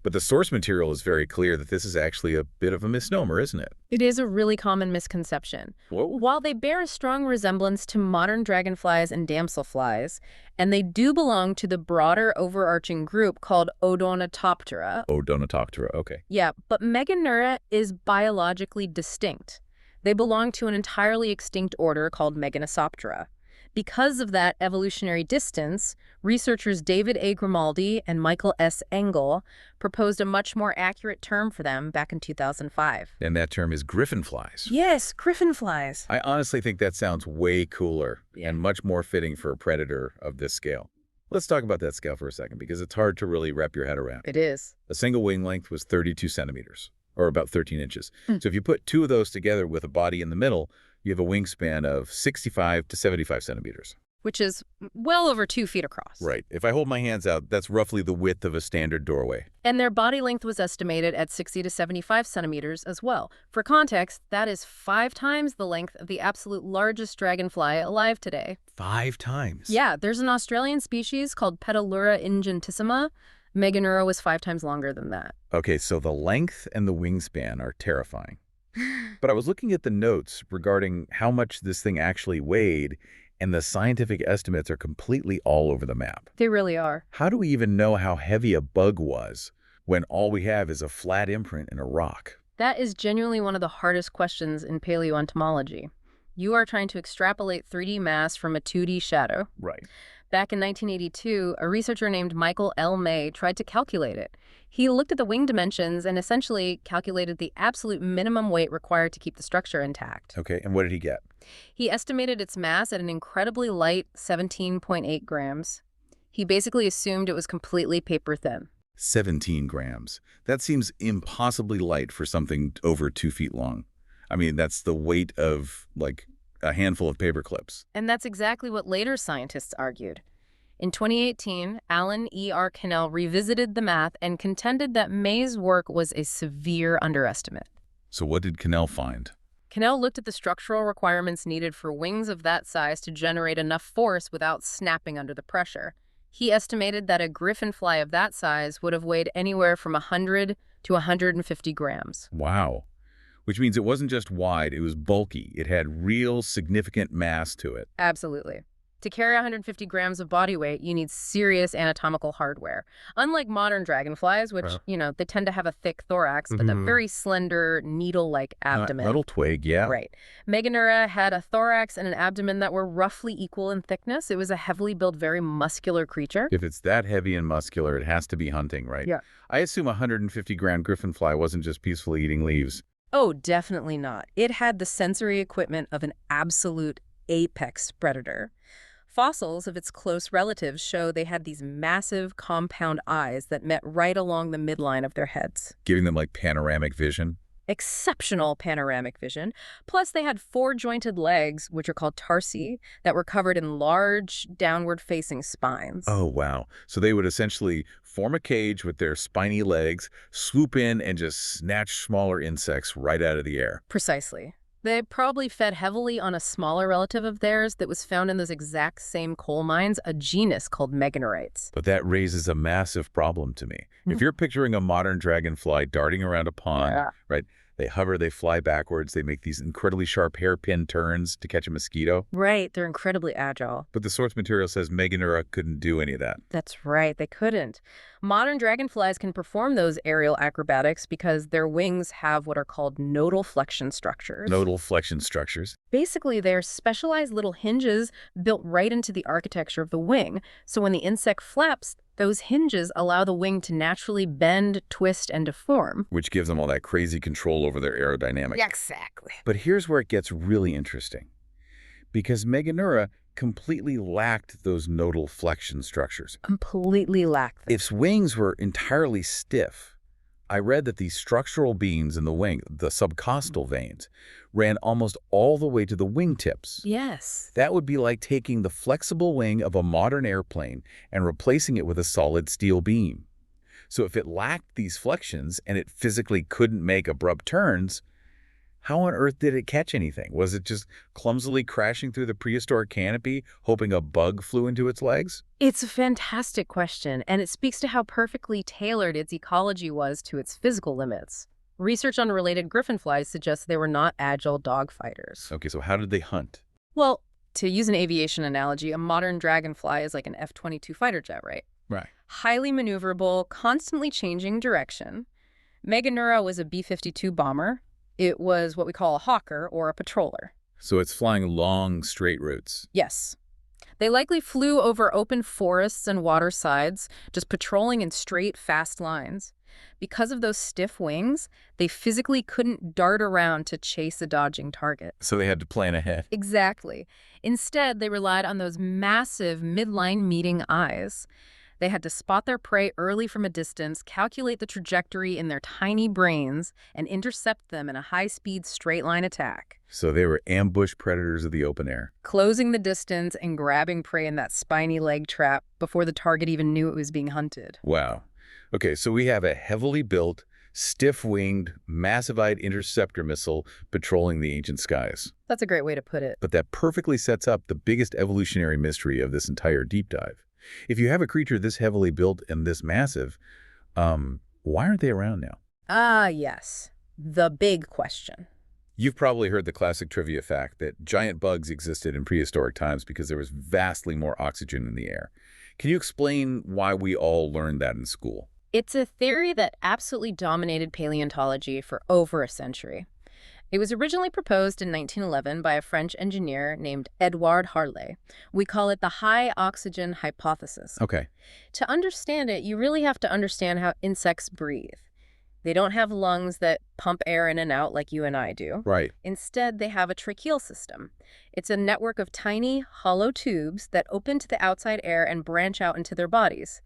S2: but the source material is very clear that this is actually a bit of a misnomer, isn't it?
S1: It is a really common misconception.
S2: Whoa.
S1: While they bear a strong resemblance to modern dragonflies and damselflies, and they do belong to the broader overarching group called Odonatoptera.
S2: Odonatoptera, okay.
S1: Yeah, but Meganeura is biologically distinct. They belong to an entirely extinct order called Meganesoptera. Because of that evolutionary distance, researchers David A. Grimaldi and Michael S. Engel proposed a much more accurate term for them back in 2005.
S2: And that term is griffinflies.
S1: Yes, griffinflies.
S2: I honestly think that sounds way cooler and much more fitting for a predator of this scale. Let's talk about that scale for a second, because it's hard to really wrap your head around.
S1: It is.
S2: A single wing length was 32 centimeters, or about 13 inches. So if you put two of those together with a body in the middle, you have a wingspan of 65 to 75 centimeters.
S1: Which is well over 2 feet across.
S2: Right. If I hold my hands out, that's roughly the width of a standard doorway.
S1: And their body length was estimated at 60 to 75 centimeters as well. For context, that is 5 times the length of the absolute largest dragonfly alive today.
S2: 5 times?
S1: Yeah, there's an Australian species called Petalura ingentissima. Meganeura was 5 times longer than that.
S2: Okay, so the length and the wingspan are terrifying. But I was looking at the notes regarding how much this thing actually weighed, and the scientific estimates are completely all over the map.
S1: They really are.
S2: How do we even know how heavy a bug was when all we have is a flat imprint in a rock?
S1: That is genuinely one of the hardest questions in paleoentomology. You are trying to extrapolate 3D mass from a 2D shadow.
S2: Right.
S1: Back in 1982, a researcher named Michael L. May tried to calculate it. He looked at the wing dimensions and essentially calculated the absolute minimum weight required to keep the structure intact.
S2: Okay, and what did he get?
S1: He estimated its mass at an incredibly light 17.8 grams. He basically assumed it was completely paper thin.
S2: 17 grams. That seems impossibly light for something over 2 feet long. I mean, that's the weight of, like, a handful of paper clips.
S1: And that's exactly what later scientists argued. In 2018, Alan E. R. Cannell revisited the math and contended that May's work was a severe underestimate.
S2: So what did Cannell find?
S1: Cannell looked at the structural requirements needed for wings of that size to generate enough force without snapping under the pressure. He estimated that a griffinfly of that size would have weighed anywhere from 100 to 150 grams.
S2: Wow. Which means it wasn't just wide, it was bulky. It had real significant mass to it.
S1: Absolutely. To carry 150 grams of body weight, you need serious anatomical hardware. Unlike modern dragonflies, which, they tend to have a thick thorax, but a very slender, needle-like abdomen.
S2: Little twig, yeah.
S1: Right. Meganeura had a thorax and an abdomen that were roughly equal in thickness. It was a heavily built, very muscular creature.
S2: If it's that heavy and muscular, it has to be hunting, right?
S1: Yeah.
S2: I assume a 150-gram griffinfly wasn't just peacefully eating leaves.
S1: Oh, definitely not. It had the sensory equipment of an absolute apex predator. Fossils of its close relatives show they had these massive compound eyes that met right along the midline of their heads.
S2: Giving them, like, panoramic vision?
S1: Exceptional panoramic vision. Plus, they had 4-jointed legs, which are called tarsi, that were covered in large, downward-facing spines.
S2: Oh, wow. So they would essentially form a cage with their spiny legs, swoop in, and just snatch smaller insects right out of the air.
S1: Precisely. They probably fed heavily on a smaller relative of theirs that was found in those exact same coal mines, a genus called Meganeurites.
S2: But that raises a massive problem to me. If you're picturing a modern dragonfly darting around a pond, right? They hover, they fly backwards, they make these incredibly sharp hairpin turns to catch a mosquito.
S1: Right, they're incredibly agile.
S2: But the source material says Meganeura couldn't do any of that.
S1: That's right, they couldn't. Modern dragonflies can perform those aerial acrobatics because their wings have what are called nodal flexion structures.
S2: Nodal flexion structures?
S1: Basically, they're specialized little hinges built right into the architecture of the wing. So when the insect flaps, those hinges allow the wing to naturally bend, twist, and deform.
S2: Which gives them all that crazy control over their aerodynamics.
S1: Exactly.
S2: But here's where it gets really interesting. Because Meganeura completely lacked those nodal flexion structures.
S1: Completely lacked them.
S2: Its wings were entirely stiff. I read that the structural beams in the wing, the subcostal veins, ran almost all the way to the wingtips.
S1: Yes.
S2: That would be like taking the flexible wing of a modern airplane and replacing it with a solid steel beam. So if it lacked these flexions and it physically couldn't make abrupt turns, how on earth did it catch anything? Was it just clumsily crashing through the prehistoric canopy, hoping a bug flew into its legs?
S1: It's a fantastic question, and it speaks to how perfectly tailored its ecology was to its physical limits. Research on related griffinflies suggests they were not agile dogfighters.
S2: Okay, so how did they hunt?
S1: Well, to use an aviation analogy, a modern dragonfly is like an F-22 fighter jet, right?
S2: Right.
S1: Highly maneuverable, constantly changing direction. Meganeura was a B-52 bomber. It was what we call a hawker or a patroller.
S2: So it's flying long, straight routes.
S1: Yes. They likely flew over open forests and water sides, just patrolling in straight, fast lines. Because of those stiff wings, they physically couldn't dart around to chase a dodging target.
S2: So they had to plan ahead.
S1: Exactly. Instead, they relied on those massive midline meeting eyes. They had to spot their prey early from a distance, calculate the trajectory in their tiny brains, and intercept them in a high-speed straight-line attack.
S2: So they were ambush predators of the open air.
S1: Closing the distance and grabbing prey in that spiny leg trap before the target even knew it was being hunted.
S2: Wow. Okay, so we have a heavily built, stiff-winged, massive-eyed interceptor missile patrolling the ancient skies.
S1: That's a great way to put it.
S2: But that perfectly sets up the biggest evolutionary mystery of this entire deep dive. If you have a creature this heavily built and this massive, why aren't they around now?
S1: Ah, yes. The big question.
S2: You've probably heard the classic trivia fact that giant bugs existed in prehistoric times because there was vastly more oxygen in the air. Can you explain why we all learned that in school?
S1: It's a theory that absolutely dominated paleontology for over a century. It was originally proposed in 1911 by a French engineer named Edouard Harley. We call it the high oxygen hypothesis.
S2: Okay.
S1: To understand it, you really have to understand how insects breathe. They don't have lungs that pump air in and out like you and I do.
S2: Right.
S1: Instead, they have a tracheal system. It's a network of tiny, hollow tubes that open to the outside air and branch out into their bodies.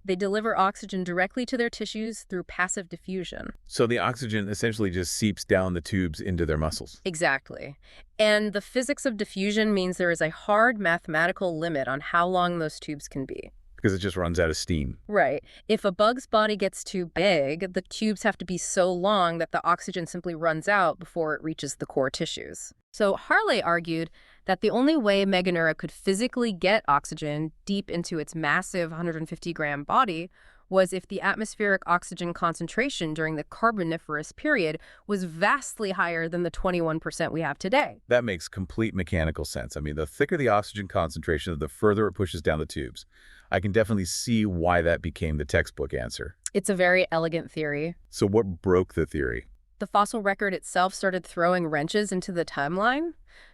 S1: They deliver oxygen directly to their tissues through passive diffusion.
S2: So the oxygen essentially just seeps down the tubes into their muscles.
S1: Exactly. And the physics of diffusion means there is a hard mathematical limit on how long those tubes can be.
S2: Because it just runs out of steam.
S1: Right. If a bug's body gets too big, the tubes have to be so long that the oxygen simply runs out before it reaches the core tissues. So Harley argued that the only way Meganeura could physically get oxygen deep into its massive 150-gram body was if the atmospheric oxygen concentration during the Carboniferous period was vastly higher than the 21% we have today.
S2: That makes complete mechanical sense. I mean, the thicker the oxygen concentration, the further it pushes down the tubes. I can definitely see why that became the textbook answer.
S1: It's a very elegant theory.
S2: So what broke the theory?
S1: The fossil record itself started throwing wrenches into the timeline.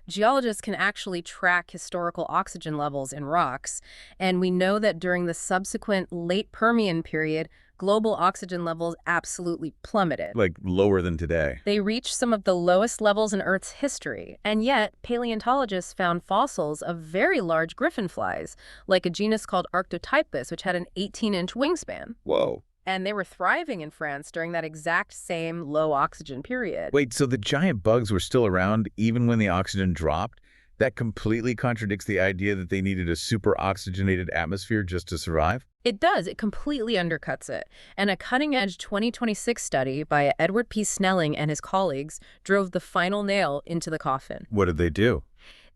S1: Geologists can actually track historical oxygen levels in rocks, and we know that during the subsequent late Permian period, global oxygen levels absolutely plummeted.
S2: Like lower than today.
S1: They reached some of the lowest levels in Earth's history, and yet paleontologists found fossils of very large griffinflies, like a genus called Arctotypus, which had an 18-inch wingspan.
S2: Whoa.
S1: And they were thriving in France during that exact same low oxygen period.
S2: Wait, so the giant bugs were still around even when the oxygen dropped? That completely contradicts the idea that they needed a super oxygenated atmosphere just to survive?
S1: It does. It completely undercuts it. And a cutting-edge 2026 study by Edward P. Snelling and his colleagues drove the final nail into the coffin.
S2: What did they do?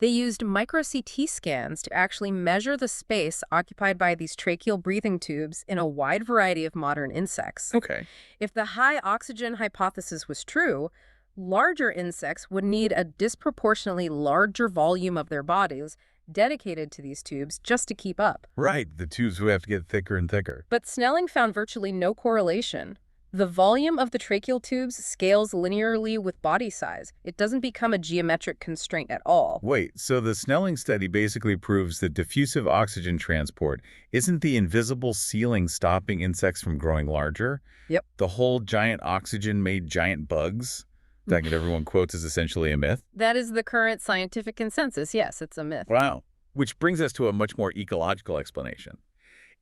S1: They used micro-CT scans to actually measure the space occupied by these tracheal breathing tubes in a wide variety of modern insects.
S2: Okay.
S1: If the high oxygen hypothesis was true, larger insects would need a disproportionately larger volume of their bodies dedicated to these tubes just to keep up.
S2: Right, the tubes would have to get thicker and thicker.
S1: But Snelling found virtually no correlation. The volume of the tracheal tubes scales linearly with body size. It doesn't become a geometric constraint at all.
S2: Wait, so the Snelling study basically proves that diffusive oxygen transport isn't the invisible ceiling stopping insects from growing larger?
S1: Yep. The
S2: whole giant oxygen made giant bugs that everyone quotes is essentially a myth?
S1: That is the current scientific consensus. Yes, it's a myth.
S2: Wow. Which brings us to a much more ecological explanation.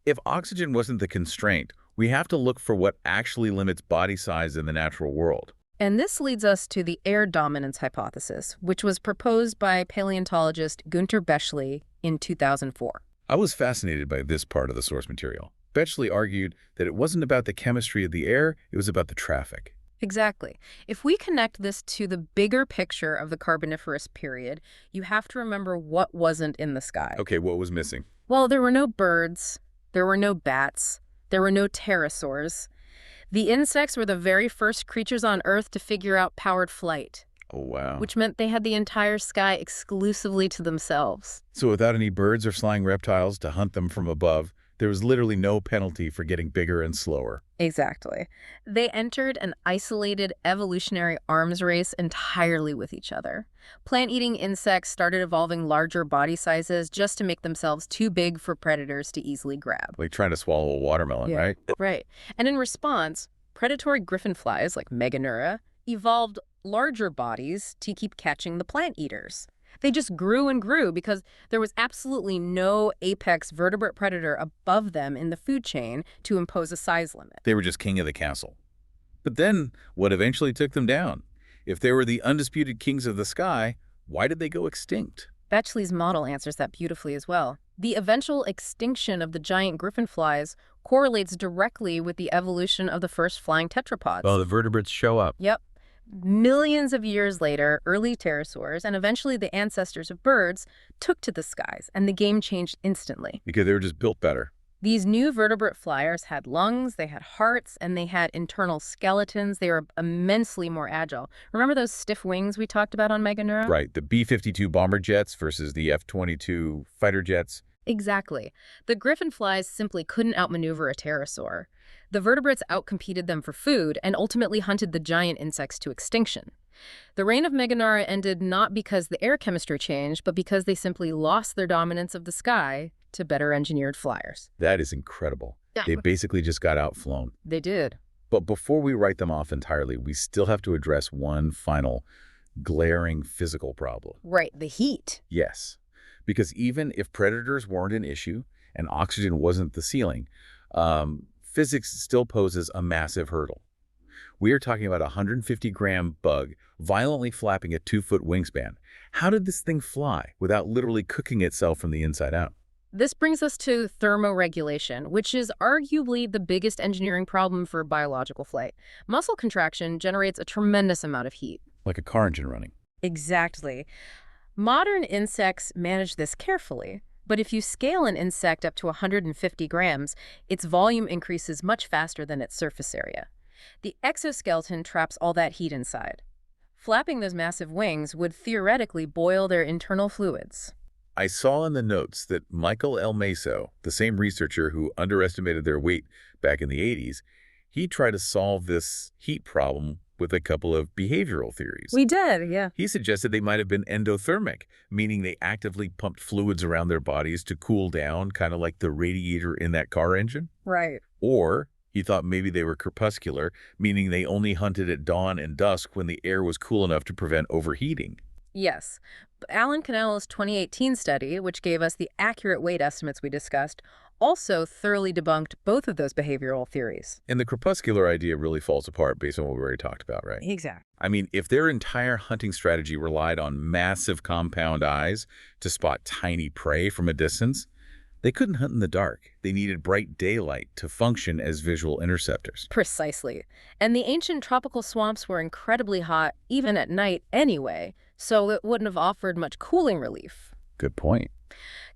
S2: If oxygen wasn't the constraint, we have to look for what actually limits body size in the natural world.
S1: And this leads us to the air dominance hypothesis, which was proposed by paleontologist Günter Bechley in 2004.
S2: I was fascinated by this part of the source material. Bechley argued that it wasn't about the chemistry of the air, it was about the traffic.
S1: Exactly. If we connect this to the bigger picture of the Carboniferous period, you have to remember what wasn't in the sky.
S2: Okay, what was missing?
S1: Well, there were no birds, there were no bats, there were no pterosaurs. The insects were the very first creatures on Earth to figure out powered flight.
S2: Oh, wow.
S1: Which meant they had the entire sky exclusively to themselves.
S2: So without any birds or flying reptiles to hunt them from above, there was literally no penalty for getting bigger and slower.
S1: Exactly. They entered an isolated evolutionary arms race entirely with each other. Plant-eating insects started evolving larger body sizes just to make themselves too big for predators to easily grab.
S2: Like trying to swallow a watermelon, right?
S1: Right. And in response, predatory griffin flies like Meganeura evolved larger bodies to keep catching the plant eaters. They just grew and grew because there was absolutely no apex vertebrate predator above them in the food chain to impose a size limit.
S2: They were just king of the castle. But then, what eventually took them down? If they were the undisputed kings of the sky, why did they go extinct?
S1: Bechley's model answers that beautifully as well. The eventual extinction of the giant griffin flies correlates directly with the evolution of the first flying tetrapods.
S2: Well, the vertebrates show up.
S1: Yep. Millions of years later, early pterosaurs and eventually the ancestors of birds took to the skies, and the game changed instantly.
S2: Because they were just built better.
S1: These new vertebrate flyers had lungs, they had hearts, and they had internal skeletons. They were immensely more agile. Remember those stiff wings we talked about on Meganeura?
S2: Right, the B-52 bomber jets versus the F-22 fighter jets.
S1: Exactly. The griffin flies simply couldn't outmaneuver a pterosaur. The vertebrates outcompeted them for food and ultimately hunted the giant insects to extinction. The reign of Meganeura ended not because the air chemistry changed, but because they simply lost their dominance of the sky to better engineered flyers.
S2: That is incredible. They basically just got outflown.
S1: They did.
S2: But before we write them off entirely, we still have to address one final glaring physical problem.
S1: Right, the heat.
S2: Yes, because even if predators weren't an issue and oxygen wasn't the ceiling, physics still poses a massive hurdle. We are talking about a 150-gram bug violently flapping a 2-foot wingspan. How did this thing fly without literally cooking itself from the inside out?
S1: This brings us to thermoregulation, which is arguably the biggest engineering problem for biological flight. Muscle contraction generates a tremendous amount of heat.
S2: Like a car engine running.
S1: Exactly. Modern insects manage this carefully. But if you scale an insect up to 150 grams, its volume increases much faster than its surface area. The exoskeleton traps all that heat inside. Flapping those massive wings would theoretically boil their internal fluids.
S2: I saw in the notes that Michael L. Maso, the same researcher who underestimated their weight back in the 80s, he tried to solve this heat problem with a couple of behavioral theories.
S1: We did, yeah.
S2: He suggested they might have been endothermic, meaning they actively pumped fluids around their bodies to cool down, kind of like the radiator in that car engine.
S1: Right.
S2: Or he thought maybe they were crepuscular, meaning they only hunted at dawn and dusk when the air was cool enough to prevent overheating.
S1: Yes. Alan Cannell's 2018 study, which gave us the accurate weight estimates we discussed, also thoroughly debunked both of those behavioral theories.
S2: And the crepuscular idea really falls apart based on what we already talked about, right?
S1: Exactly.
S2: I mean, if their entire hunting strategy relied on massive compound eyes to spot tiny prey from a distance, they couldn't hunt in the dark. They needed bright daylight to function as visual interceptors.
S1: Precisely. And the ancient tropical swamps were incredibly hot, even at night anyway, so it wouldn't have offered much cooling relief.
S2: Good point.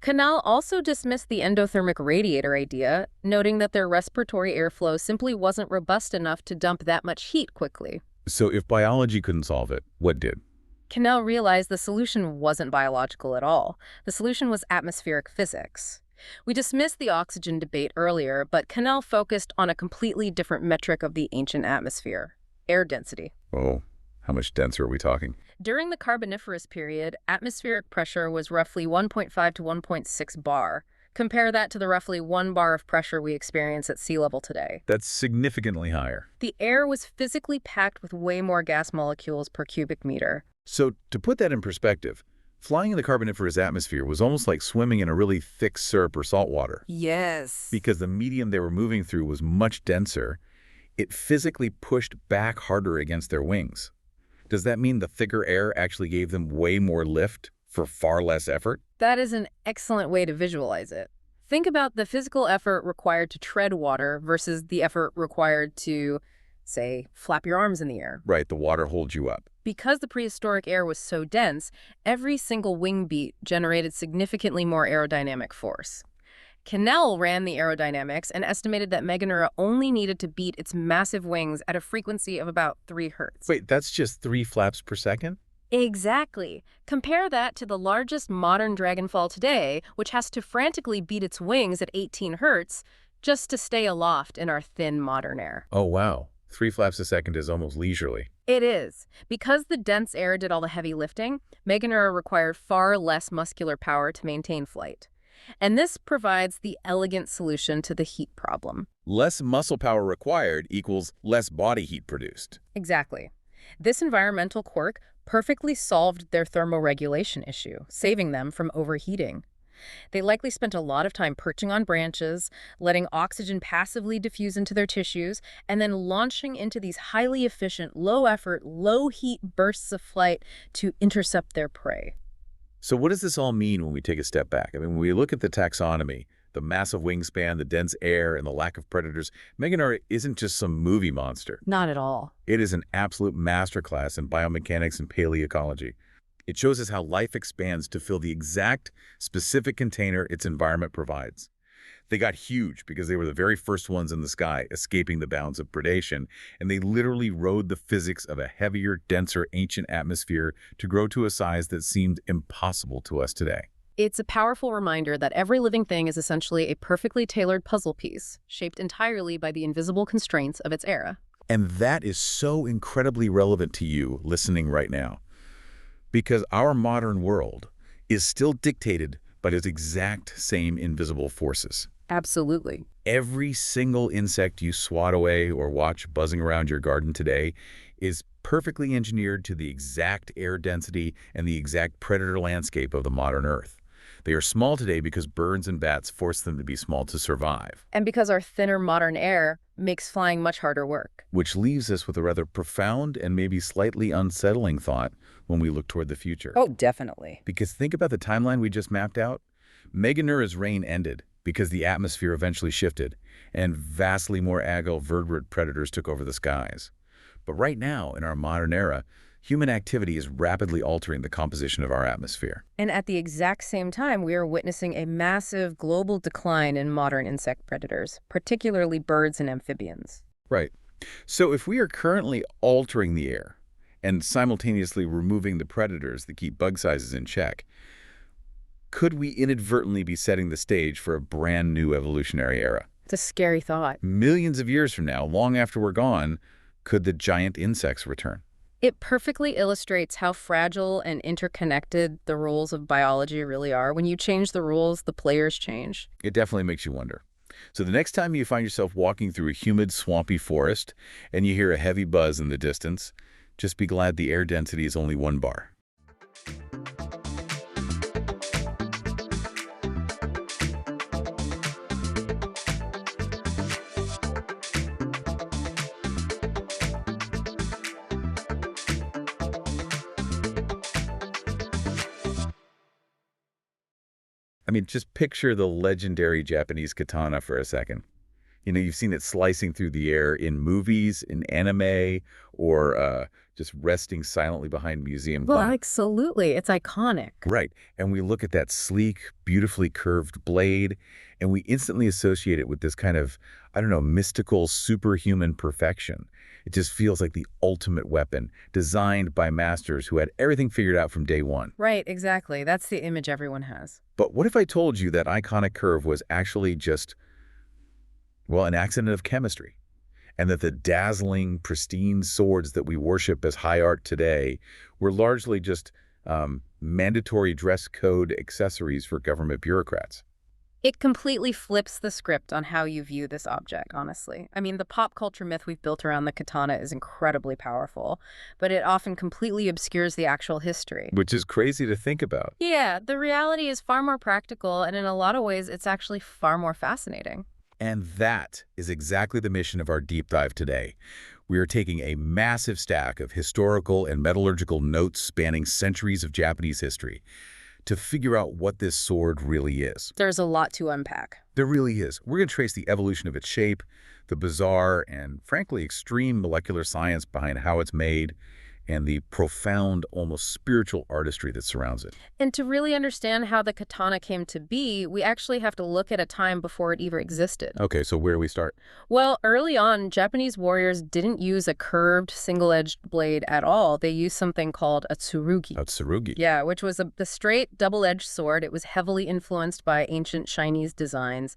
S1: Cannell also dismissed the endothermic radiator idea, noting that their respiratory airflow simply wasn't robust enough to dump that much heat quickly.
S2: So if biology couldn't solve it, what did?
S1: Cannell realized the solution wasn't biological at all. The solution was atmospheric physics. We dismissed the oxygen debate earlier, but Cannell focused on a completely different metric of the ancient atmosphere: air density.
S2: Oh, how much denser are we talking?
S1: During the Carboniferous period, atmospheric pressure was roughly 1.5 to 1.6 bar. Compare that to the roughly 1 bar of pressure we experience at sea level today.
S2: That's significantly higher.
S1: The air was physically packed with way more gas molecules per cubic meter.
S2: So to put that in perspective, Flying in the Carboniferous atmosphere was almost like swimming in a really thick syrup or salt water.
S1: Yes.
S2: Because the medium they were moving through was much denser, it physically pushed back harder against their wings. Does that mean the thicker air actually gave them way more lift for far less effort?
S1: That is an excellent way to visualize it. Think about the physical effort required to tread water versus the effort required to, say, flap your arms in the air.
S2: Right, the water holds you up.
S1: Because the prehistoric air was so dense, every single wing beat generated significantly more aerodynamic force. Cannell ran the aerodynamics and estimated that Meganeura only needed to beat its massive wings at a frequency of about 3 hertz.
S2: Wait, that's just 3 flaps per second?
S1: Exactly. Compare that to the largest modern dragonfall today, which has to frantically beat its wings at 18 hertz just to stay aloft in our thin modern air.
S2: Oh, wow. 3 flaps a second is almost leisurely.
S1: It is. Because the dense air did all the heavy lifting, Meganeura required far less muscular power to maintain flight. And this provides the elegant solution to the heat problem.
S2: Less muscle power required equals less body heat produced.
S1: Exactly. This environmental quirk perfectly solved their thermoregulation issue, saving them from overheating. They likely spent a lot of time perching on branches, letting oxygen passively diffuse into their tissues, and then launching into these highly efficient, low-effort, low-heat bursts of flight to intercept their prey.
S2: So what does this all mean when we take a step back? I mean, when we look at the taxonomy, the massive wingspan, the dense air, and the lack of predators, Meganeura isn't just some movie monster.
S1: Not at all.
S2: It is an absolute masterclass in biomechanics and paleoecology. It shows us how life expands to fill the exact, specific container its environment provides. They got huge because they were the very first ones in the sky, escaping the bounds of predation, and they literally rode the physics of a heavier, denser, ancient atmosphere to grow to a size that seemed impossible to us today.
S1: It's a powerful reminder that every living thing is essentially a perfectly tailored puzzle piece, shaped entirely by the invisible constraints of its era.
S2: And that is so incredibly relevant to you listening right now, because our modern world is still dictated by those exact same invisible forces.
S1: Absolutely.
S2: Every single insect you swat away or watch buzzing around your garden today is perfectly engineered to the exact air density and the exact predator landscape of the modern Earth. They are small today because birds and bats force them to be small to survive.
S1: And because our thinner modern air makes flying much harder work.
S2: Which leaves us with a rather profound and maybe slightly unsettling thought when we look toward the future.
S1: Oh, definitely.
S2: Because think about the timeline we just mapped out. Meganeura's reign ended because the atmosphere eventually shifted, and vastly more agile vertebrate predators took over the skies. But right now, in our modern era, human activity is rapidly altering the composition of our atmosphere.
S1: And at the exact same time, we are witnessing a massive global decline in modern insect predators, particularly birds and amphibians.
S2: Right. So if we are currently altering the air and simultaneously removing the predators that keep bug sizes in check, could we inadvertently be setting the stage for a brand new evolutionary era?
S1: It's a scary thought.
S2: Millions of years from now, long after we're gone, could the giant insects return?
S1: It perfectly illustrates how fragile and interconnected the rules of biology really are. When you change the rules, the players change.
S2: It definitely makes you wonder. So the next time you find yourself walking through a humid, swampy forest and you hear a heavy buzz in the distance, just be glad the air density is only 1 bar. I mean, just picture the legendary Japanese katana for a second. You know, you've seen it slicing through the air in movies, in anime, or just resting silently behind museum
S1: Well,
S2: plaques.
S1: absolutely. It's iconic.
S2: Right. And we look at that sleek, beautifully curved blade, and we instantly associate it with this kind of, I don't know, mystical, superhuman perfection. It just feels like the ultimate weapon, designed by masters who had everything figured out from day one.
S1: Right, exactly. That's the image everyone has.
S2: But what if I told you that iconic curve was actually just, well, an accident of chemistry, and that the dazzling, pristine swords that we worship as high art today were largely just mandatory dress code accessories for government bureaucrats?
S1: It completely flips the script on how you view this object, honestly. I mean, the pop culture myth we've built around the katana is incredibly powerful, but it often completely obscures the actual history.
S2: Which is crazy to think about.
S1: Yeah, the reality is far more practical, and in a lot of ways, it's actually far more fascinating.
S2: And that is exactly the mission of our deep dive today. We are taking a massive stack of historical and metallurgical notes spanning centuries of Japanese history to figure out what this sword really is.
S1: There's a lot to unpack.
S2: There really is. We're going to trace the evolution of its shape, the bizarre and frankly extreme molecular science behind how it's made, and the profound, almost spiritual artistry that surrounds it.
S1: And to really understand how the katana came to be, we actually have to look at a time before it even existed.
S2: Okay, so where do we start?
S1: Well, early on, Japanese warriors didn't use a curved, single-edged blade at all. They used something called a tsurugi.
S2: A tsurugi.
S1: Yeah, which was the straight, double-edged sword. It was heavily influenced by ancient Chinese designs.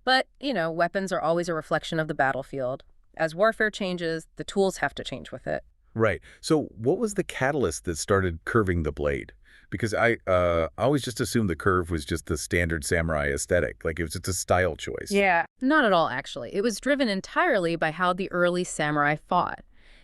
S1: But, weapons are always a reflection of the battlefield. As warfare changes, the tools have to change with it.
S2: Right. So what was the catalyst that started curving the blade? Because I always just assumed the curve was just the standard samurai aesthetic, like it was just a style choice.
S1: Yeah. Not at all, actually. It was driven entirely by how the early samurai fought.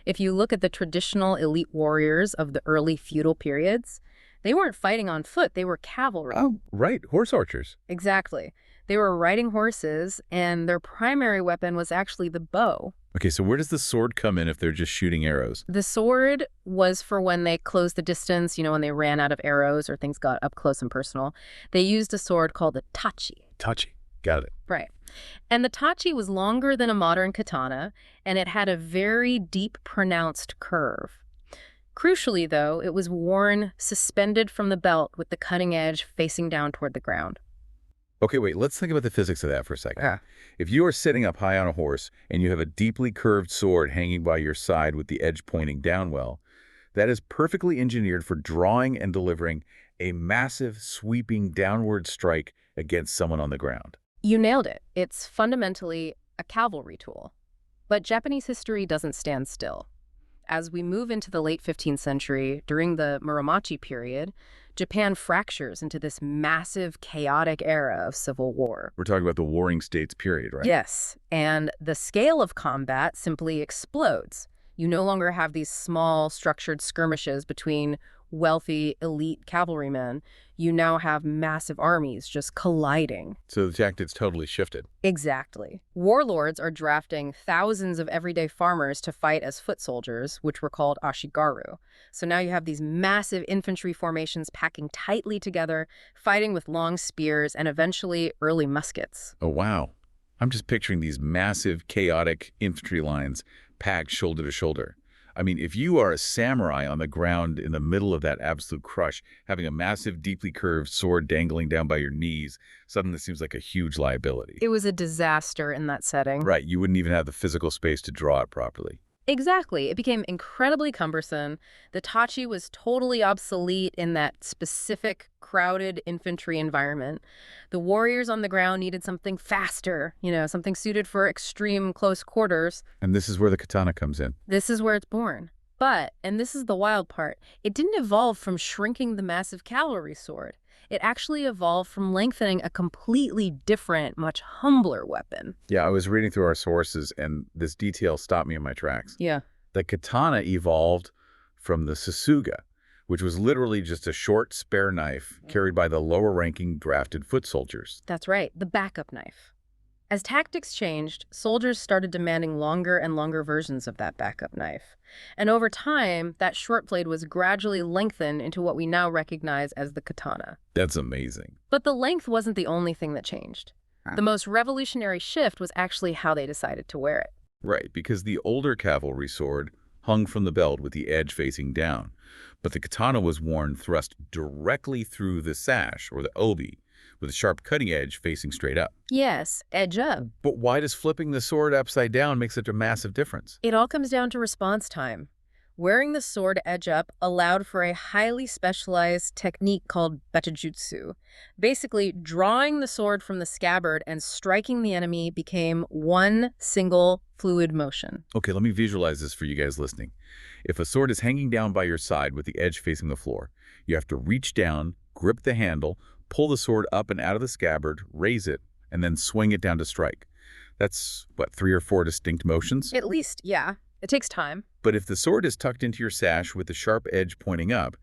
S1: If you look at the traditional elite warriors of the early feudal periods, they weren't fighting on foot, they were cavalry.
S2: Oh, right. Horse archers.
S1: Exactly. They were riding horses, and their primary weapon was actually the bow.
S2: Okay, so where does the sword come in if they're just shooting arrows?
S1: The sword was for when they closed the distance, when they ran out of arrows or things got up close and personal. They used a sword called a tachi.
S2: Tachi. Got it.
S1: Right. And the tachi was longer than a modern katana, and it had a very deep, pronounced curve. Crucially, though, it was worn suspended from the belt with the cutting edge facing down toward the ground.
S2: Okay, wait, let's think about the physics of that for a second.
S1: Yeah.
S2: If you are sitting up high on a horse and you have a deeply curved sword hanging by your side with the edge pointing down well, that is perfectly engineered for drawing and delivering a massive, sweeping downward strike against someone on the ground.
S1: You nailed it. It's fundamentally a cavalry tool. But Japanese history doesn't stand still. As we move into the late 15th century, during the Muromachi period, Japan fractures into this massive, chaotic era of civil war.
S2: We're talking about the Warring States period, right?
S1: Yes, and the scale of combat simply explodes. You no longer have these small, structured skirmishes between wealthy, elite cavalrymen. You now have massive armies just colliding.
S2: So the tactics totally shifted.
S1: Exactly. Warlords are drafting thousands of everyday farmers to fight as foot soldiers, which were called ashigaru. So now you have these massive infantry formations packing tightly together, fighting with long spears and eventually early muskets.
S2: Oh, wow. I'm just picturing these massive, chaotic infantry lines packed shoulder to shoulder. I mean, if you are a samurai on the ground in the middle of that absolute crush, having a massive, deeply curved sword dangling down by your knees suddenly seems like a huge liability.
S1: It was a disaster in that setting.
S2: Right, you wouldn't even have the physical space to draw it properly.
S1: Exactly. It became incredibly cumbersome. The tachi was totally obsolete in that specific, crowded infantry environment. The warriors on the ground needed something faster, something suited for extreme close quarters.
S2: And this is where the katana comes in.
S1: This is where it's born. But, and this is the wild part, it didn't evolve from shrinking the massive cavalry sword. It actually evolved from lengthening a completely different, much humbler weapon.
S2: Yeah, I was reading through our sources, and this detail stopped me in my tracks.
S1: Yeah.
S2: The katana evolved from the sasuga, which was literally just a short, spare knife carried by the lower-ranking drafted foot soldiers.
S1: That's right, the backup knife. As tactics changed, soldiers started demanding longer and longer versions of that backup knife. And over time, that short blade was gradually lengthened into what we now recognize as the katana.
S2: That's amazing.
S1: But the length wasn't the only thing that changed. The most revolutionary shift was actually how they decided to wear it.
S2: Right, because the older cavalry sword hung from the belt with the edge facing down, but the katana was worn thrust directly through the sash, or the obi, with a sharp cutting edge facing straight up.
S1: Yes, edge up.
S2: But why does flipping the sword upside down make such a massive difference?
S1: It all comes down to response time. Wearing the sword edge up allowed for a highly specialized technique called betajutsu. Basically, drawing the sword from the scabbard and striking the enemy became one single fluid motion.
S2: Okay, let me visualize this for you guys listening. If a sword is hanging down by your side with the edge facing the floor, you have to reach down, grip the handle, pull the sword up and out of the scabbard, raise it, and then swing it down to strike. That's, what, 3 or 4 distinct motions?
S1: At least, yeah. It takes time.
S2: But if the sword is tucked into your sash with the sharp edge pointing up,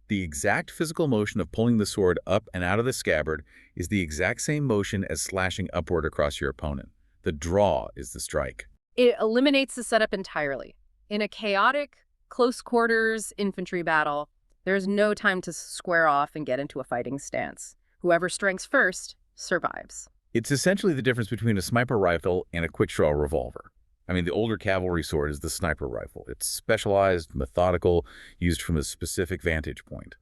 S2: the exact physical motion of pulling the sword up and out of the scabbard is the exact same motion as slashing upward across your opponent. The draw is the strike.
S1: It eliminates the setup entirely. In a chaotic, close-quarters infantry battle, there's no time to square off and get into a fighting stance. Whoever strikes first survives.
S2: It's essentially the difference between a sniper rifle and a quick-draw revolver. I mean, the older cavalry sword is the sniper rifle. It's specialized, methodical, used from a specific vantage point.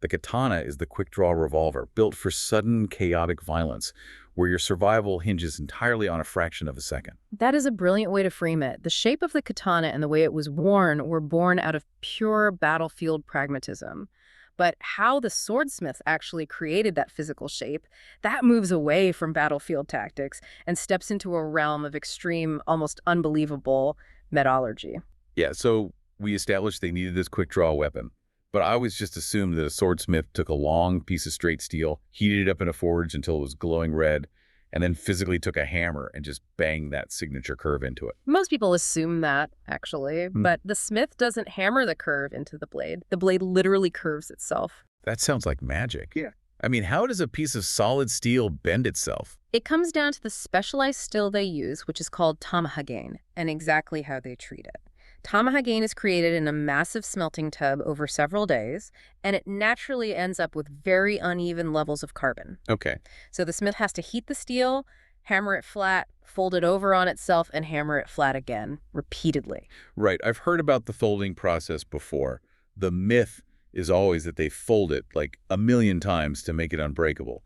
S2: The katana is the quick-draw revolver, built for sudden, chaotic violence, where your survival hinges entirely on a fraction of a second.
S1: That is a brilliant way to frame it. The shape of the katana and the way it was worn were born out of pure battlefield pragmatism. But how the swordsmith actually created that physical shape, that moves away from battlefield tactics and steps into a realm of extreme, almost unbelievable metallurgy.
S2: Yeah, so we established they needed this quick-draw weapon. But I always just assumed that a swordsmith took a long piece of straight steel, heated it up in a forge until it was glowing red, and then physically took a hammer and just banged that signature curve into it.
S1: Most people assume that, actually, but the smith doesn't hammer the curve into the blade. The blade literally curves itself.
S2: That sounds like magic. Yeah. I mean, how does a piece of solid steel bend itself?
S1: It comes down to the specialized steel they use, which is called tamahagane, and exactly how they treat it. Tamahagane is created in a massive smelting tub over several days, and it naturally ends up with very uneven levels of carbon.
S2: Okay.
S1: So the smith has to heat the steel, hammer it flat, fold it over on itself, and hammer it flat again, repeatedly.
S2: Right. I've heard about the folding process before. The myth is always that they fold it like a million times to make it unbreakable.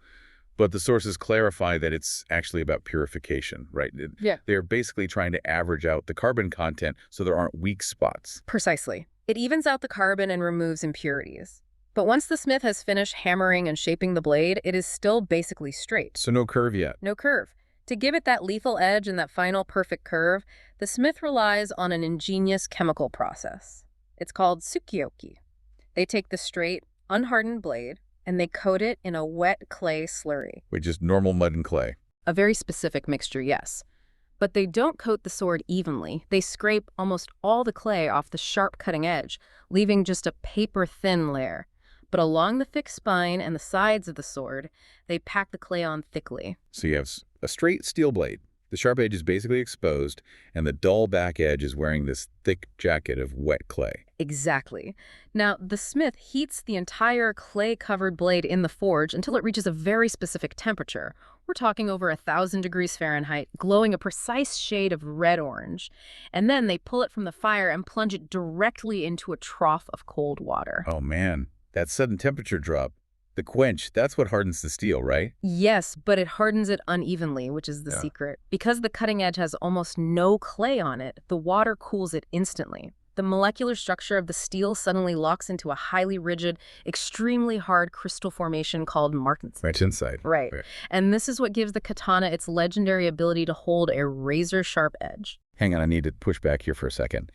S2: But the sources clarify that it's actually about purification, right?
S1: Yeah.
S2: They're basically trying to average out the carbon content so there aren't weak spots.
S1: Precisely. It evens out the carbon and removes impurities. But once the smith has finished hammering and shaping the blade, it is still basically straight.
S2: So no curve yet.
S1: No curve. To give it that lethal edge and that final perfect curve, the smith relies on an ingenious chemical process. It's called tsukioki. They take the straight, unhardened blade, and they coat it in a wet clay slurry.
S2: Which is normal mud and clay.
S1: A very specific mixture, yes. But they don't coat the sword evenly. They scrape almost all the clay off the sharp cutting edge, leaving just a paper-thin layer. But along the thick spine and the sides of the sword, they pack the clay on thickly.
S2: So you have a straight steel blade. The sharp edge is basically exposed, and the dull back edge is wearing this thick jacket of wet clay.
S1: Exactly. Now, the smith heats the entire clay-covered blade in the forge until it reaches a very specific temperature. We're talking over 1,000 degrees Fahrenheit, glowing a precise shade of red-orange. And then they pull it from the fire and plunge it directly into a trough of cold water.
S2: Oh man, that sudden temperature drop. The quench, that's what hardens the steel, right?
S1: Yes, but it hardens it unevenly, which is the secret. Because the cutting edge has almost no clay on it, the water cools it instantly. The molecular structure of the steel suddenly locks into a highly rigid, extremely hard crystal formation called martensite.
S2: Martensite.
S1: Right. And this is what gives the katana its legendary ability to hold a razor-sharp edge.
S2: Hang on, I need to push back here for a second.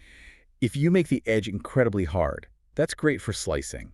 S2: If you make the edge incredibly hard, that's great for slicing.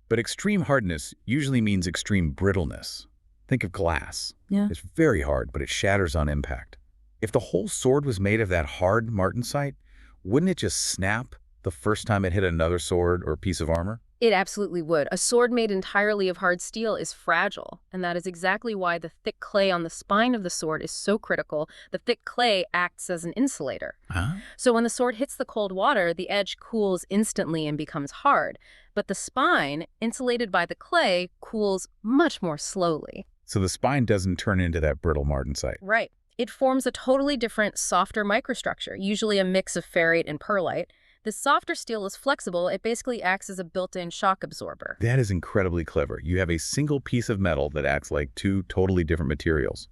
S2: But extreme hardness usually means extreme brittleness. Think of glass.
S1: Yeah.
S2: It's very hard, but it shatters on impact. If the whole sword was made of that hard martensite, wouldn't it just snap the first time it hit another sword or piece of armor?
S1: It absolutely would. A sword made entirely of hard steel is fragile, and that is exactly why the thick clay on the spine of the sword is so critical. The thick clay acts as an insulator.
S2: Huh?
S1: So when the sword hits the cold water, the edge cools instantly and becomes hard. But the spine, insulated by the clay, cools much more slowly.
S2: So the spine doesn't turn into that brittle martensite.
S1: Right. It forms a totally different, softer microstructure, usually a mix of ferrite and pearlite. The softer steel is flexible. It basically acts as a built-in shock absorber.
S2: That is incredibly clever. You have a single piece of metal that acts like two totally different materials.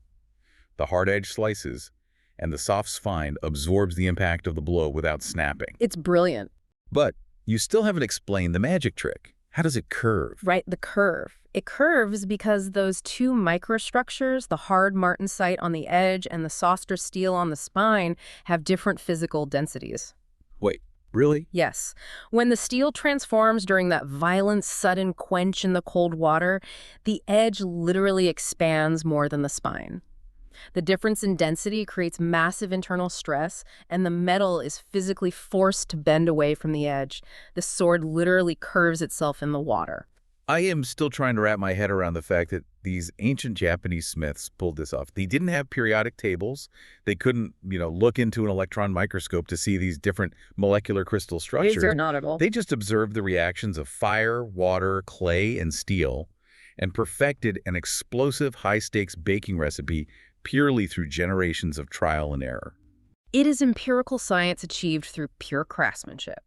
S2: The hard edge slices, and the soft spine absorbs the impact of the blow without snapping.
S1: It's brilliant.
S2: But you still haven't explained the magic trick. How does it curve?
S1: Right, the curve. It curves because those two microstructures, the hard martensite on the edge and the softer steel on the spine, have different physical densities.
S2: Wait, Really?
S1: Yes. When the steel transforms during that violent, sudden quench in the cold water, the edge literally expands more than the spine. The difference in density creates massive internal stress, and the metal is physically forced to bend away from the edge. The sword literally curves itself in the water.
S2: I am still trying to wrap my head around the fact that these ancient Japanese smiths pulled this off. They didn't have periodic tables. They couldn't, look into an electron microscope to see these different molecular crystal structures.
S1: Not at all.
S2: They just observed the reactions of fire, water, clay, and steel, and perfected an explosive high-stakes baking recipe purely through generations of trial and error.
S1: It is empirical science achieved through pure craftsmanship.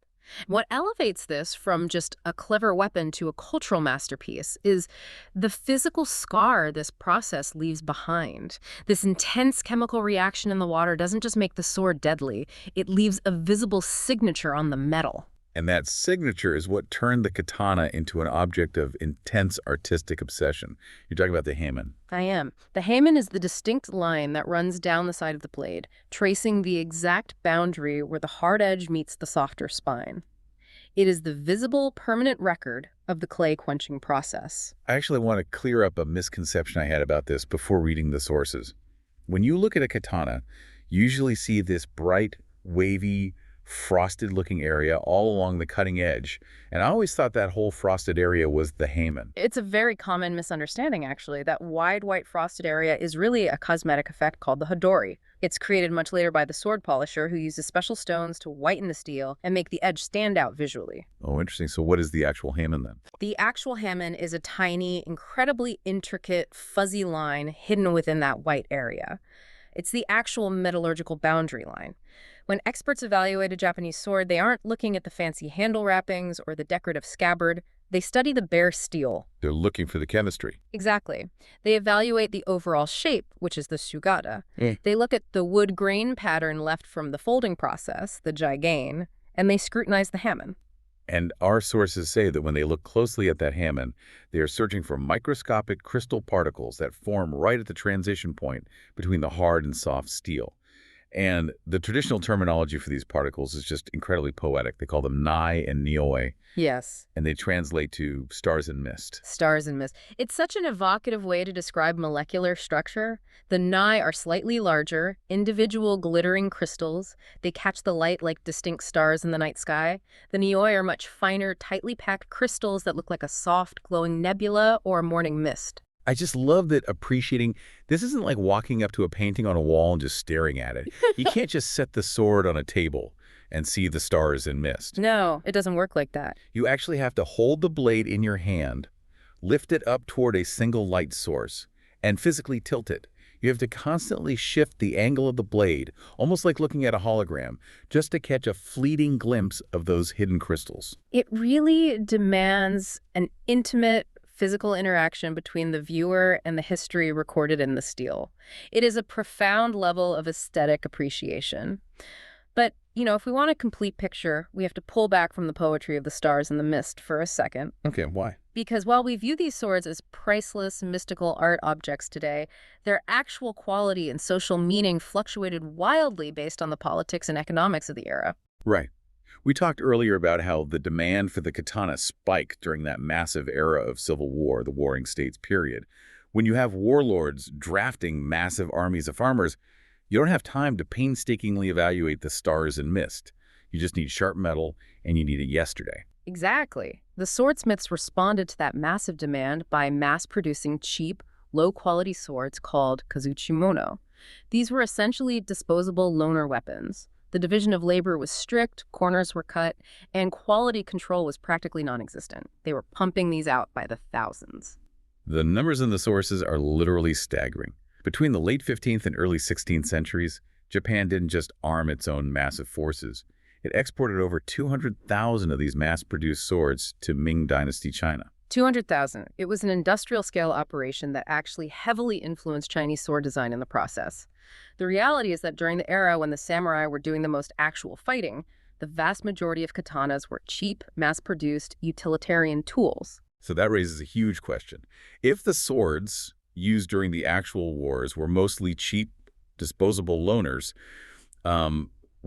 S1: What elevates this from just a clever weapon to a cultural masterpiece is the physical scar this process leaves behind. This intense chemical reaction in the water doesn't just make the sword deadly, it leaves a visible signature on the metal.
S2: And that signature is what turned the katana into an object of intense artistic obsession. You're talking about the Hamen.
S1: I am. The Hamen is the distinct line that runs down the side of the blade, tracing the exact boundary where the hard edge meets the softer spine. It is the visible, permanent record of the clay quenching process.
S2: I actually want to clear up a misconception I had about this before reading the sources. When you look at a katana, you usually see this bright, wavy, frosted-looking area all along the cutting edge, and I always thought that whole frosted area was the Hamen.
S1: It's a very common misunderstanding, actually. That wide white frosted area is really a cosmetic effect called the Hadori. It's created much later by the sword polisher who uses special stones to whiten the steel and make the edge stand out visually.
S2: Oh, interesting. So what is the actual Hamen then?
S1: The actual Hamen is a tiny, incredibly intricate, fuzzy line hidden within that white area. It's the actual metallurgical boundary line. When experts evaluate a Japanese sword, they aren't looking at the fancy handle wrappings or the decorative scabbard. They study the bare steel.
S2: They're looking for the chemistry.
S1: Exactly. They evaluate the overall shape, which is the sugata. They look at the wood grain pattern left from the folding process, the jigain, and they scrutinize the Hamen.
S2: And our sources say that when they look closely at that Hamen, they are searching for microscopic crystal particles that form right at the transition point between the hard and soft steel. And the traditional terminology for these particles is just incredibly poetic. They call them nai and nioi,
S1: Yes.
S2: and they translate to stars and mist.
S1: Stars and mist. It's such an evocative way to describe molecular structure. The nai are slightly larger, individual glittering crystals. They catch the light like distinct stars in the night sky. The nioi are much finer, tightly packed crystals that look like a soft, glowing nebula or a morning mist.
S2: I just love that appreciating, this isn't like walking up to a painting on a wall and just staring at it. You can't just set the sword on a table and see the stars and mist.
S1: No, it doesn't work like that.
S2: You actually have to hold the blade in your hand, lift it up toward a single light source, and physically tilt it. You have to constantly shift the angle of the blade, almost like looking at a hologram, just to catch a fleeting glimpse of those hidden crystals.
S1: It really demands an intimate, physical interaction between the viewer and the history recorded in the steel. It is a profound level of aesthetic appreciation. But, if we want a complete picture, we have to pull back from the poetry of the stars and the mist for a second.
S2: Okay, why?
S1: Because while we view these swords as priceless, mystical art objects today, their actual quality and social meaning fluctuated wildly based on the politics and economics of the era.
S2: Right. We talked earlier about how the demand for the katana spiked during that massive era of civil war, the Warring States period. When you have warlords drafting massive armies of farmers, you don't have time to painstakingly evaluate the stars and mist. You just need sharp metal, and you need it yesterday.
S1: Exactly. The swordsmiths responded to that massive demand by mass-producing cheap, low-quality swords called kazuchimono. These were essentially disposable loaner weapons. The division of labor was strict, corners were cut, and quality control was practically non-existent. They were pumping these out by the thousands.
S2: The numbers in the sources are literally staggering. Between the late 15th and early 16th centuries, Japan didn't just arm its own massive forces. It exported over 200,000 of these mass-produced swords to Ming Dynasty China.
S1: 200,000. It was an industrial-scale operation that actually heavily influenced Chinese sword design in the process. The reality is that during the era when the samurai were doing the most actual fighting, the vast majority of katanas were cheap, mass-produced, utilitarian tools.
S2: So that raises a huge question. If the swords used during the actual wars were mostly cheap, disposable loaners,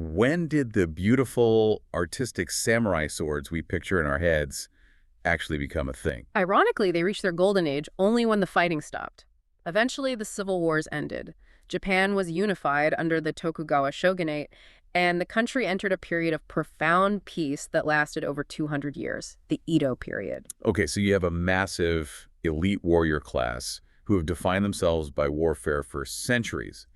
S2: When did the beautiful, artistic samurai swords we picture in our heads actually become a thing?
S1: Ironically, they reached their golden age only when the fighting stopped. Eventually, the civil wars ended. Japan was unified under the Tokugawa shogunate, and the country entered a period of profound peace that lasted over 200 years, the Edo period.
S2: Okay, so you have a massive elite warrior class who have defined themselves by warfare for centuries,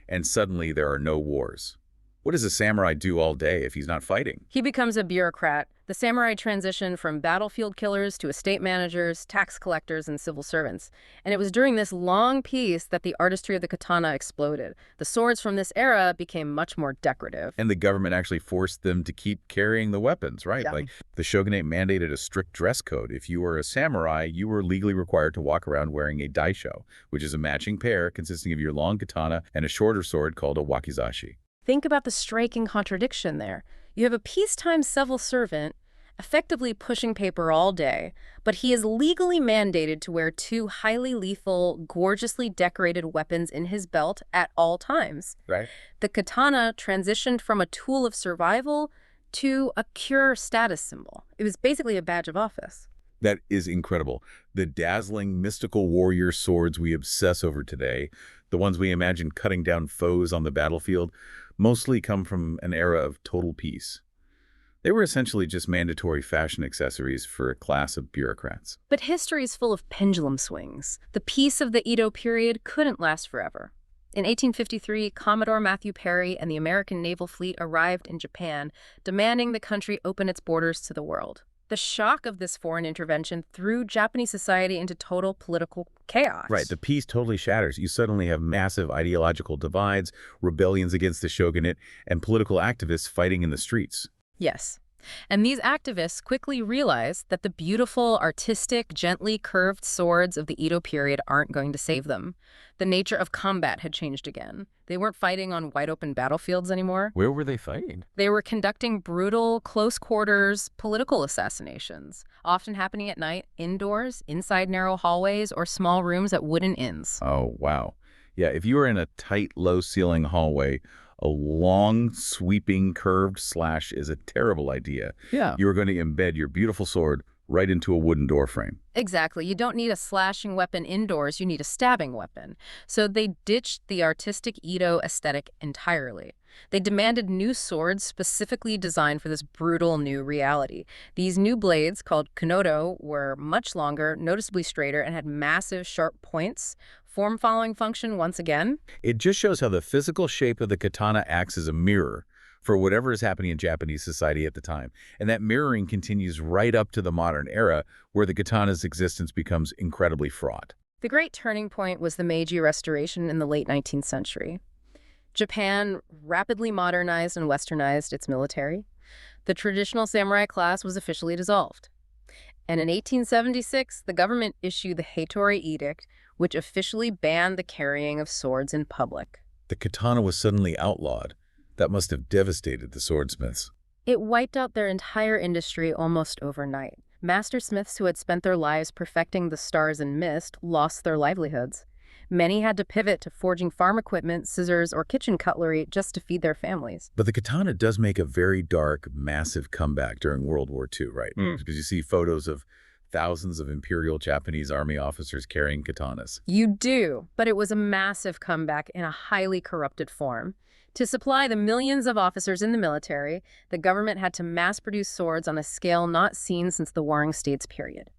S2: and suddenly there are no wars. What does a samurai do all day if he's not fighting?
S1: He becomes a bureaucrat. The samurai transition from battlefield killers to estate managers, tax collectors, and civil servants. And it was during this long peace that the artistry of the katana exploded. The swords from this era became much more decorative.
S2: And the government actually forced them to keep carrying the weapons, right?
S1: Yeah.
S2: Like the shogunate mandated a strict dress code. If you were a samurai, you were legally required to walk around wearing a daisho, which is a matching pair consisting of your long katana and a shorter sword called a wakizashi.
S1: Think about the striking contradiction there. You have a peacetime civil servant effectively pushing paper all day, but he is legally mandated to wear two highly lethal, gorgeously decorated weapons in his belt at all times.
S2: Right.
S1: The katana transitioned from a tool of survival to a pure status symbol. It was basically a badge of office.
S2: That is incredible. The dazzling, mystical warrior swords we obsess over today, the ones we imagine cutting down foes on the battlefield, mostly come from an era of total peace. They were essentially just mandatory fashion accessories for a class of bureaucrats.
S1: But history is full of pendulum swings. The peace of the Edo period couldn't last forever. In 1853, Commodore Matthew Perry and the American naval fleet arrived in Japan, demanding the country open its borders to the world. The shock of this foreign intervention threw Japanese society into total political chaos.
S2: Right, the peace totally shatters. You suddenly have massive ideological divides, rebellions against the shogunate, and political activists fighting in the streets.
S1: Yes. And these activists quickly realized that the beautiful, artistic, gently curved swords of the Edo period aren't going to save them. The nature of combat had changed again. They weren't fighting on wide-open battlefields anymore.
S2: Where were they fighting?
S1: They were conducting brutal, close-quarters political assassinations, often happening at night, indoors, inside narrow hallways, or small rooms at wooden inns.
S2: Oh, wow. Yeah, if you were in a tight, low-ceiling hallway, a long, sweeping, curved slash is a terrible idea.
S1: Yeah.
S2: You are going to embed your beautiful sword right into a wooden door frame.
S1: Exactly. You don't need a slashing weapon indoors, you need a stabbing weapon. So they ditched the artistic Edo aesthetic entirely. They demanded new swords specifically designed for this brutal new reality. These new blades, called kunodo, were much longer, noticeably straighter, and had massive, sharp points. Form-following function once again.
S2: It just shows how the physical shape of the katana acts as a mirror for whatever is happening in Japanese society at the time. And that mirroring continues right up to the modern era, where the katana's existence becomes incredibly fraught.
S1: The great turning point was the Meiji Restoration in the late 19th century. Japan rapidly modernized and westernized its military. The traditional samurai class was officially dissolved. And in 1876, the government issued the Heitori Edict, which officially banned the carrying of swords in public.
S2: The katana was suddenly outlawed. That must have devastated the swordsmiths.
S1: It wiped out their entire industry almost overnight. Mastersmiths who had spent their lives perfecting the stars and mist lost their livelihoods. Many had to pivot to forging farm equipment, scissors, or kitchen cutlery just to feed their families.
S2: But the katana does make a very dark, massive comeback during World War II, right? Because you see photos of thousands of Imperial Japanese Army officers carrying katanas.
S1: You do, but it was a massive comeback in a highly corrupted form. To supply the millions of officers in the military, the government had to mass-produce swords on a scale not seen since the Warring States period.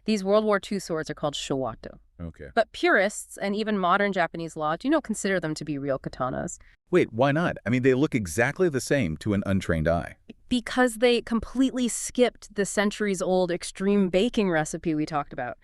S1: These World War II swords are called showato.
S2: Okay.
S1: But purists and even modern Japanese law do consider them to be real katanas.
S2: Wait, why not? I mean, they look exactly the same to an untrained eye.
S1: Because they completely skipped the centuries-old extreme baking recipe we talked about.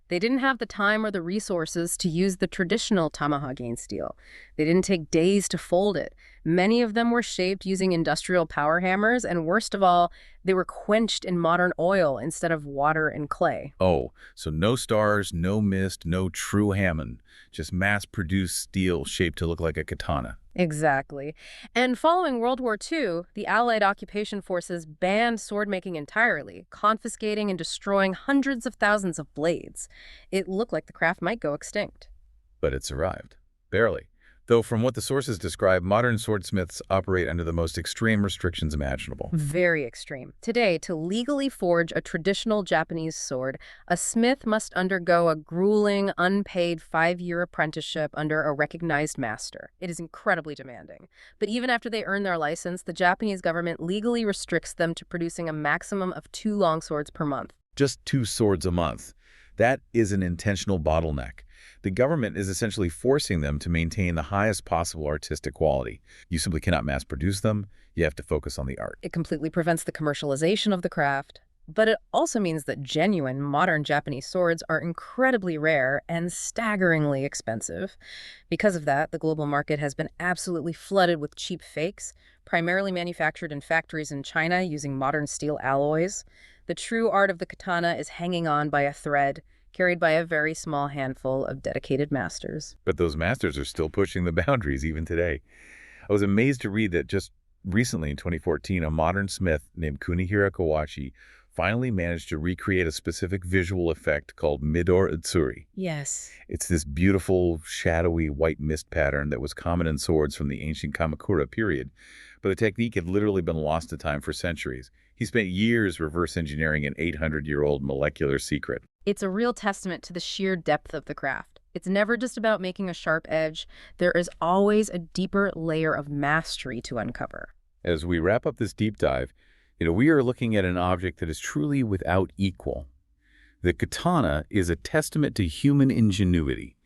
S1: They didn't have the time or the resources to use the traditional tamahagane steel. They didn't take days to fold it. Many of them were shaped using industrial power hammers, and worst of all, they were quenched in modern oil instead of water and clay.
S2: Oh, so no stars, no mist, no true Hammond. Just mass-produced steel shaped to look like a katana.
S1: Exactly. And following World War II, the Allied occupation forces banned sword-making entirely, confiscating and destroying hundreds of thousands of blades. It looked like the craft might go extinct.
S2: But it survived. Barely. Though from what the sources describe, modern swordsmiths operate under the most extreme restrictions imaginable.
S1: Very extreme. Today, to legally forge a traditional Japanese sword, a smith must undergo a grueling, unpaid 5-year apprenticeship under a recognized master. It is incredibly demanding. But even after they earn their license, the Japanese government legally restricts them to producing a maximum of 2 longswords per month.
S2: Just 2 swords a month. That is an intentional bottleneck. The government is essentially forcing them to maintain the highest possible artistic quality. You simply cannot mass produce them. You have to focus on the art.
S1: It completely prevents the commercialization of the craft. But it also means that genuine, modern Japanese swords are incredibly rare and staggeringly expensive. Because of that, the global market has been absolutely flooded with cheap fakes, primarily manufactured in factories in China using modern steel alloys. The true art of the katana is hanging on by a thread, carried by a very small handful of dedicated masters.
S2: But those masters are still pushing the boundaries even today. I was amazed to read that just recently in 2014, a modern smith named Kunihira Kawachi finally managed to recreate a specific visual effect called Midor Utsuri.
S1: Yes.
S2: It's this beautiful, shadowy white mist pattern that was common in swords from the ancient Kamakura period. But the technique had literally been lost to time for centuries. He spent years reverse engineering an 800-year-old molecular secret.
S1: It's a real testament to the sheer depth of the craft. It's never just about making a sharp edge. There is always a deeper layer of mastery to uncover.
S2: As we wrap up this deep dive, we are looking at an object that is truly without equal. The katana is a testament to human ingenuity.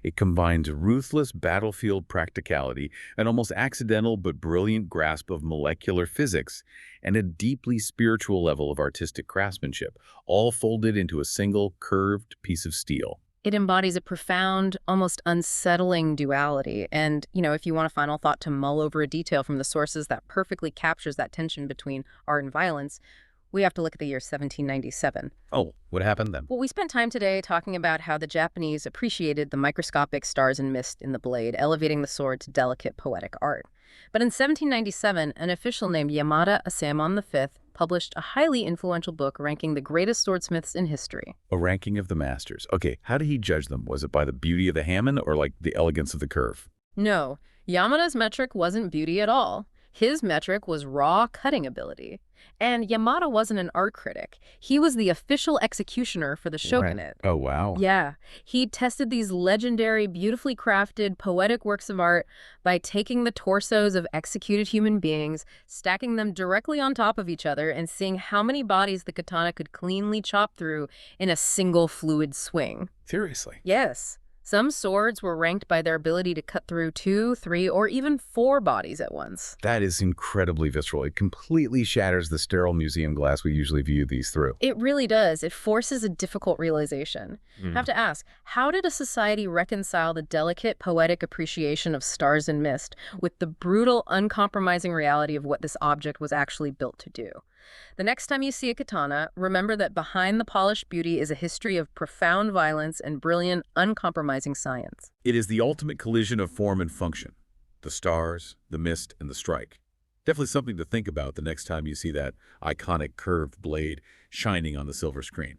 S2: It combines ruthless battlefield practicality, an almost accidental but brilliant grasp of molecular physics, and a deeply spiritual level of artistic craftsmanship, all folded into a single curved piece of steel.
S1: It embodies a profound, almost unsettling duality. And, if you want a final thought to mull over a detail from the sources that perfectly captures that tension between art and violence, we have to look at the year 1797.
S2: Oh, what happened then?
S1: Well, we spent time today talking about how the Japanese appreciated the microscopic stars and mist in the blade, elevating the sword to delicate poetic art. But in 1797, an official named Yamada Asaemon V published a highly influential book ranking the greatest swordsmiths in history.
S2: A ranking of the masters. Okay, how did he judge them? Was it by the beauty of the hamon or like the elegance of the curve?
S1: No, Yamada's metric wasn't beauty at all. His metric was raw cutting ability. And Yamada wasn't an art critic. He was the official executioner for the shogunate.
S2: Right. Oh, wow.
S1: Yeah. He tested these legendary, beautifully crafted, poetic works of art by taking the torsos of executed human beings, stacking them directly on top of each other, and seeing how many bodies the katana could cleanly chop through in a single fluid swing.
S2: Seriously?
S1: Yes. Some swords were ranked by their ability to cut through 2, 3, or even 4 bodies at once.
S2: That is incredibly visceral. It completely shatters the sterile museum glass we usually view these through.
S1: It really does. It forces a difficult realization. I have to ask, how did a society reconcile the delicate, poetic appreciation of stars and mist with the brutal, uncompromising reality of what this object was actually built to do? The next time you see a katana, remember that behind the polished beauty is a history of profound violence and brilliant, uncompromising science.
S2: It is the ultimate collision of form and function. The stars, the mist, and the strike. Definitely something to think about the next time you see that iconic curved blade shining on the silver screen.